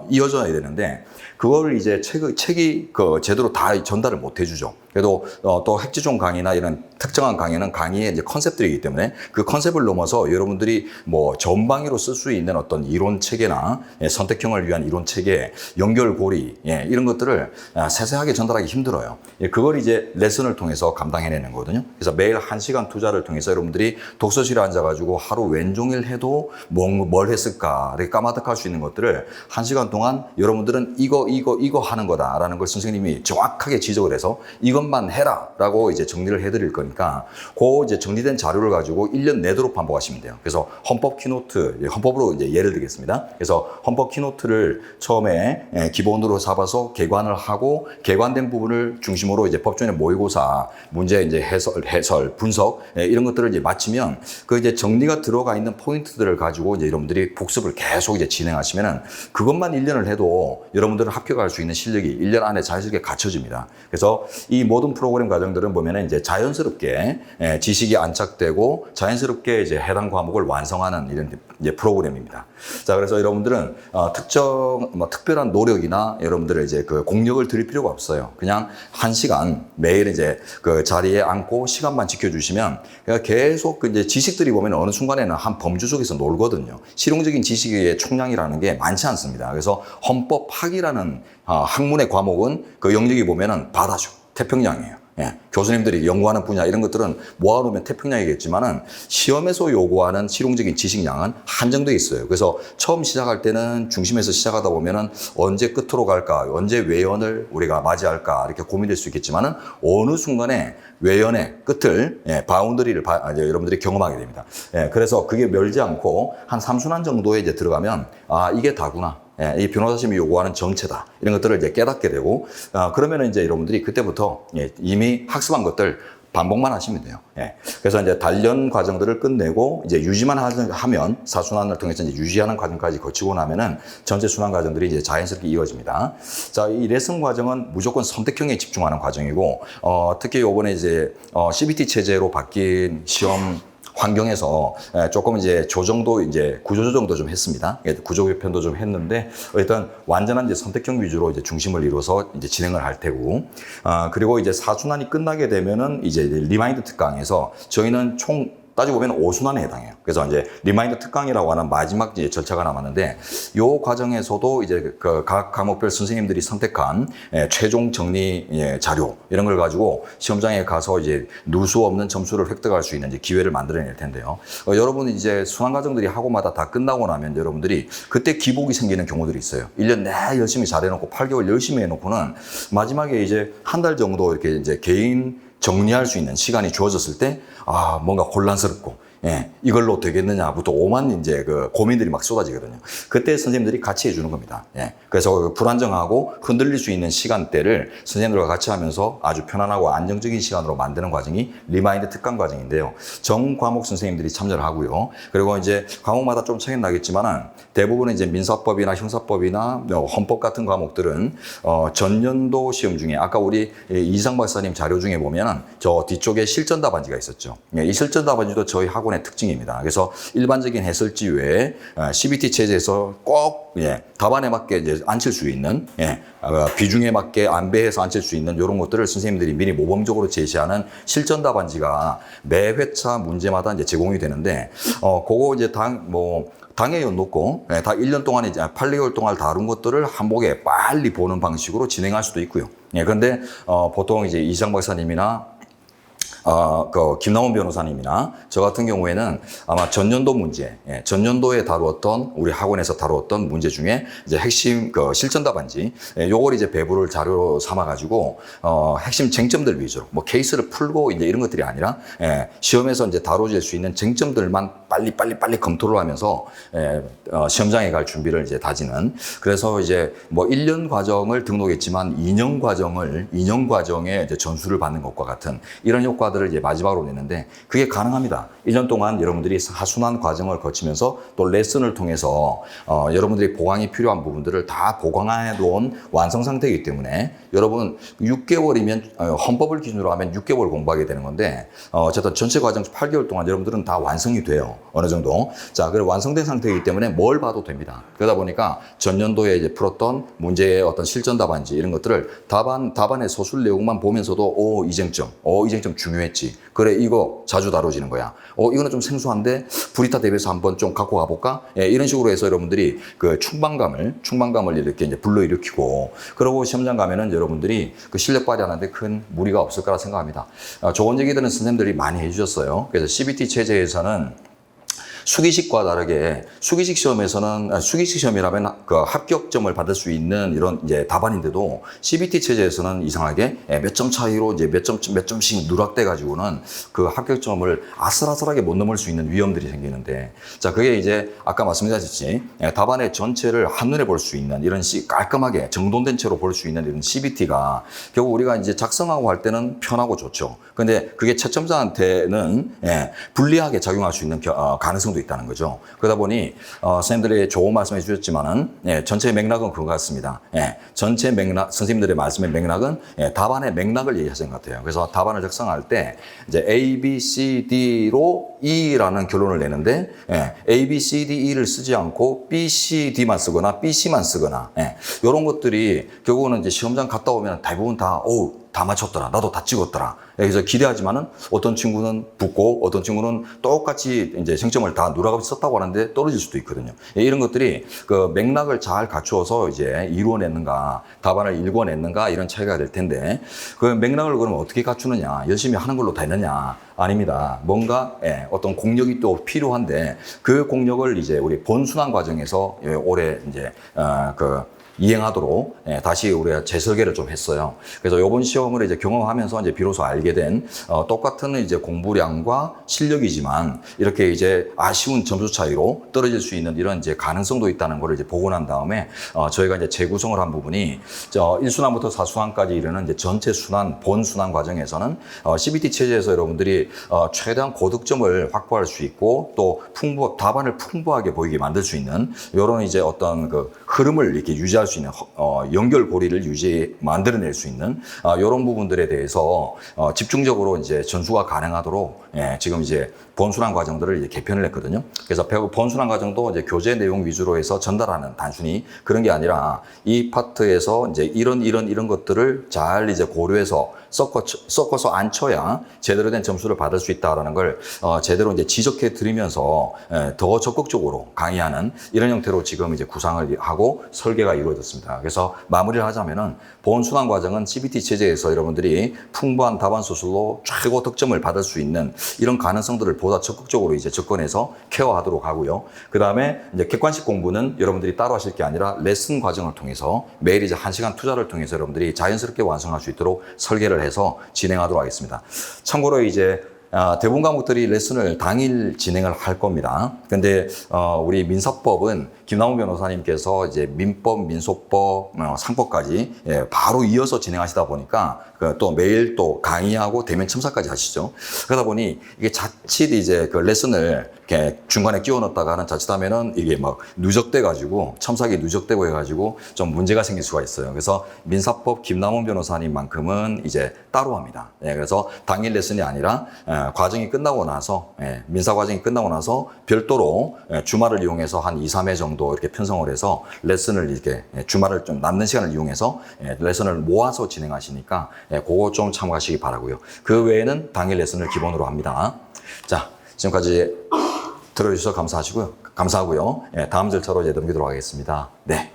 D: 이어져야 되는데 그걸 이제 책이 제대로 다 전달을 못 해주죠. 그래도 또 핵지종 강의나 이런 특정한 강의는 강의의 이제 컨셉들이기 때문에 그 컨셉을 넘어서 여러분들이 뭐 전방위로 쓸 수 있는 어떤 이론 체계나 선택형을 위한 이론 체계, 연결고리 이런 것들을 세세하게 전달하기 힘들어요. 그걸 이제 레슨을 통해서 감당해내는 거거든요. 그래서 매일 1시간 투자를 통해서 여러분들이 독서실에 앉아가지고 하루 왼종일 해도 뭘 했을까 이렇게 까마득할 수 있는 것들을 1시간 동안 여러분들은 이거 하는 거다라는 걸 선생님이 정확하게 지적을 해서 이것만 해라라고 이제 정리를 해드릴 거니까 그 이제 정리된 자료를 가지고 1년 내도록 반복하시면 돼요. 그래서 헌법 키노트, 헌법으로 이제 예를 들겠습니다. 그래서 헌법 키노트를 처음에 기본으로 잡아서 개관을 하고 개관된 부분을 중심으로 이제 법전의 모의고사 문제 이제 해설, 분석 이런 것들을 이제 마치면 그 이제 정리가 들어가 있는 포인트들을 가지고 이제 여러분들이 복습을 계속 이제 진행하시면은 그것만 1년을 해도 여러분들은 합격할 수 있는 실력이 1년 안에 자연스럽게 갖춰집니다. 그래서 이 모든 프로그램 과정들은 보면은 이제 자연스럽게 지식이 안착되고 자연스럽게 이제 해당 과목을 완성하는 이런 이제 프로그램입니다. 자, 그래서 여러분들은 특별한 노력이나 여러분들의 이제 그 공력을 들일 필요가 없어요. 그냥 1시간 매일 이제 그 자리에 앉고 시간만 지켜주시면 계속 그 이제 지식들이 보면 어느 순간에는 한 범주 속에서 놀거든요. 실용적인 지식의 총량이라는 게 많지 않습니다. 그래서 헌법학이라는 학문의 과목은 그 영역이 보면은 바다죠. 태평양이에요. 예, 교수님들이 연구하는 분야 이런 것들은 모아놓으면 태평양이겠지만은 시험에서 요구하는 실용적인 지식량은 한정되어 있어요. 그래서 처음 시작할 때는 중심에서 시작하다 보면은 언제 끝으로 갈까, 언제 외연을 우리가 맞이할까 이렇게 고민될 수 있겠지만은 어느 순간에 외연의 끝을 바운더리를 이제 여러분들이 경험하게 됩니다. 예, 그래서 그게 멀지 않고 한 3순환 정도에 이제 들어가면 아 이게 다구나. 예, 이 변호사심이 요구하는 정체다. 이런 것들을 이제 깨닫게 되고, 그러면은 이제 여러분들이 그때부터 이미 학습한 것들 반복만 하시면 돼요. 예. 그래서 이제 단련 과정들을 끝내고 이제 유지만 하면 사순환을 통해서 이제 유지하는 과정까지 거치고 나면은 전체 순환 과정들이 이제 자연스럽게 이어집니다. 자, 이 레슨 과정은 무조건 선택형에 집중하는 과정이고, 특히 요번에 이제 CBT 체제로 바뀐 시험 환경에서 조금 이제 조정도 이제 구조 조정도 좀 했습니다. 구조 개편도 좀 했는데 일단 완전한 이제 선택형 위주로 이제 중심을 이루어서 이제 진행을 할 테고, 그리고 이제 4순환이 끝나게 되면은 이제 리마인드 특강에서 저희는 총 따지고 보면 5순환에 해당해요. 그래서 이제 리마인드 특강이라고 하는 마지막 이제 절차가 남았는데, 요 과정에서도 이제 그 각 과목별 선생님들이 선택한 최종 정리 자료 이런 걸 가지고 시험장에 가서 이제 누수 없는 점수를 획득할 수 있는 이제 기회를 만들어낼 텐데요. 여러분은 이제 순환 과정들이 하고마다 다 끝나고 나면 여러분들이 그때 기복이 생기는 경우들이 있어요. 1년 내 열심히 잘해놓고 8개월 열심히 해놓고는 마지막에 이제 한 달 정도 이렇게 이제 개인 정리할 수 있는 시간이 주어졌을 때, 뭔가 혼란스럽고, 이걸로 되겠느냐부터 오만 이제 그 고민들이 막 쏟아지거든요. 그때 선생님들이 같이 해주는 겁니다. 그래서 불안정하고 흔들릴 수 있는 시간대를 선생님들과 같이 하면서 아주 편안하고 안정적인 시간으로 만드는 과정이 리마인드 특강 과정인데요. 전 과목 선생님들이 참여를 하고요. 그리고 이제 과목마다 좀 차이는 나겠지만은 대부분 이제 민사법이나 형사법이나 헌법 같은 과목들은 전년도 시험 중에 아까 우리 이상 박사님 자료 중에 보면은 저 뒤쪽에 실전 답안지가 있었죠. 이 실전 답안지도 저희 학원의 특징입니다. 그래서 일반적인 해설지 외에 CBT 체제에서 꼭 답안에 맞게 이제 앉힐 수 있는 비중에 맞게 안배해서 앉힐 수 있는 이런 것들을 선생님들이 미리 모범적으로 제시하는 실전 답안지가 매 회차 문제마다 이제 제공이 되는데, 그거 이제 당에 놓고 다 1년 동안에 8개월 동안 다룬 것들을 한복에 빨리 보는 방식으로 진행할 수도 있고요. 그런데 보통 이제 이장 박사님이나 그 김남원 변호사님이나 저 같은 경우에는 아마 전년도 문제, 전년도에 다루었던 우리 학원에서 다루었던 문제 중에 이제 핵심 그 실전 답안지, 요걸 이제 배부를 자료로 삼아 가지고 핵심 쟁점들 위주로 뭐 케이스를 풀고 이제 이런 것들이 아니라 시험에서 이제 다뤄질 수 있는 쟁점들만 빨리 검토를 하면서 시험장에 갈 준비를 이제 다지는. 그래서 이제 뭐 1년 과정을 등록했지만 2년 과정에 이제 전수를 받는 것과 같은 이런 효과들을 이제 마지막으로 내는데, 그게 가능합니다. 1년 동안 여러분들이 하순환 과정을 거치면서 또 레슨을 통해서 여러분들이 보강이 필요한 부분들을 다 보강해 놓은 완성 상태이기 때문에 여러분 6개월이면 헌법을 기준으로 하면 6개월 공부하게 되는 건데, 어쨌든 전체 과정 8개월 동안 여러분들은 다 완성이 돼요. 어느 정도. 자, 그리고 완성된 상태이기 때문에 뭘 봐도 됩니다. 그러다 보니까 전년도에 이제 풀었던 문제의 어떤 실전 답안지 이런 것들을 답안의 서술 내용만 보면서도 이 쟁점 중요했지. 그래, 이거 자주 다뤄지는 거야. 이거는 좀 생소한데 브리타 대비해서 한번 좀 갖고 가볼까? 이런 식으로 해서 여러분들이 그 충만감을 이렇게 이제 불러일으키고, 그러고 시험장 가면은 여러분들이 그 실력 발휘하는데 큰 무리가 없을 거라 생각합니다. 좋은 얘기들은 선생님들이 많이 해주셨어요. 그래서 CBT 체제에서는 수기식과 다르게 수기식 시험이라면 그 합격점을 받을 수 있는 이런 이제 답안인데도 CBT 체제에서는 이상하게 몇 점 차이로 이제 몇 점씩 누락돼 가지고는 그 합격점을 아슬아슬하게 못 넘을 수 있는 위험들이 생기는데, 자, 그게 이제 아까 말씀드렸듯이 답안의 전체를 한눈에 볼 수 있는 이런 깔끔하게 정돈된 채로 볼 수 있는 이런 CBT가 결국 우리가 이제 작성하고 할 때는 편하고 좋죠. 근데 그게 채점자한테는 불리하게 작용할 수 있는 가능성도 있다는 거죠. 그러다 보니 선생님들이 좋은 말씀해 주셨지만은 전체 맥락은 그거 같습니다. 전체 맥락, 선생님들의 말씀의 맥락은 답안의 맥락을 얘기하신 것 같아요. 그래서 답안을 작성할 때 이제 A, B, C, D로 E라는 결론을 내는데 A, B, C, D, E를 쓰지 않고 B, C, D만 쓰거나 B, C만 쓰거나 이런 것들이 결국은 이제 시험장 갔다 오면 대부분 다 다 맞췄더라. 나도 다 찍었더라. 그래서 기대하지만은 어떤 친구는 붙고 어떤 친구는 똑같이 이제 생점을 다 누락없이 썼다고 하는데 떨어질 수도 있거든요. 이런 것들이 그 맥락을 잘 갖추어서 이제 이루어냈는가, 답안을 읽어냈는가 이런 차이가 될 텐데 그 맥락을 그러면 어떻게 갖추느냐, 열심히 하는 걸로 되느냐? 아닙니다. 뭔가 어떤 공력이 또 필요한데 그 공력을 이제 우리 본순환 과정에서 올해 이제 이행하도록 다시 우리가 재설계를 좀 했어요. 그래서 이번 시험을 이제 경험하면서 이제 비로소 알게 된 똑같은 이제 공부량과 실력이지만 이렇게 이제 아쉬운 점수 차이로 떨어질 수 있는 이런 이제 가능성도 있다는 걸 이제 보고 난 다음에 저희가 이제 재구성을 한 부분이 1순환부터 4순환까지 이르는 이제 전체 순환, 본순환 과정에서는 CBT 체제에서 여러분들이 최대한 고득점을 확보할 수 있고 또 답안을 풍부하게 보이게 만들 수 있는 이런 이제 어떤 그 흐름을 이렇게 유지할 수 있는 연결고리를 만들어낼 수 있는 이런 부분들에 대해서 집중적으로 이제 전수가 가능하도록 지금 이제 본순환 과정들을 이제 개편을 했거든요. 그래서 본순환 과정도 이제 교재 내용 위주로 해서 전달하는 단순히 그런 게 아니라 이 파트에서 이제 이런 것들을 잘 이제 고려해서 섞어서 앉혀야 제대로 된 점수를 받을 수 있다라는 걸 제대로 이제 지적해 드리면서 더 적극적으로 강의하는 이런 형태로 지금 이제 구상을 하고 설계가 이루어졌습니다. 그래서 마무리를 하자면은 본순환 과정은 CBT 체제에서 여러분들이 풍부한 답안 수술로 최고 득점을 받을 수 있는 이런 가능성들을 보다 적극적으로 이제 접근해서 케어하도록 하고요. 그 다음에 이제 객관식 공부는 여러분들이 따로 하실 게 아니라 레슨 과정을 통해서 매일 이제 1시간 투자를 통해서 여러분들이 자연스럽게 완성할 수 있도록 설계를 해서 진행하도록 하겠습니다. 참고로 이제 대부분 과목들이 레슨을 당일 진행을 할 겁니다. 근데 우리 민사법은 김남훈 변호사님께서 이제 민법, 민소법, 상법까지 바로 이어서 진행하시다 보니까 또 매일 또 강의하고 대면 첨삭까지 하시죠. 그러다 보니 이게 자칫 이제 그 레슨을 이렇게 중간에 끼워 넣었다가는 자칫하면은 이게 막 누적돼 가지고 첨삭이 누적되고 해가지고 좀 문제가 생길 수가 있어요. 그래서 민사법 김남훈 변호사님만큼은 이제 따로 합니다. 그래서 당일 레슨이 아니라 과정이 끝나고 나서 민사 과정이 끝나고 나서 별도로 주말을 이용해서 한 2, 3회 정도 이렇게 편성을 해서 레슨을 이렇게 주말을 좀 남는 시간을 이용해서 레슨을 모아서 진행하시니까 그거 좀 참고하시기 바라고요. 그 외에는 당일 레슨을 기본으로 합니다. 자, 지금까지 들어주셔서 감사하고요. 다음 절차로 이제 넘기도록 하겠습니다. 네.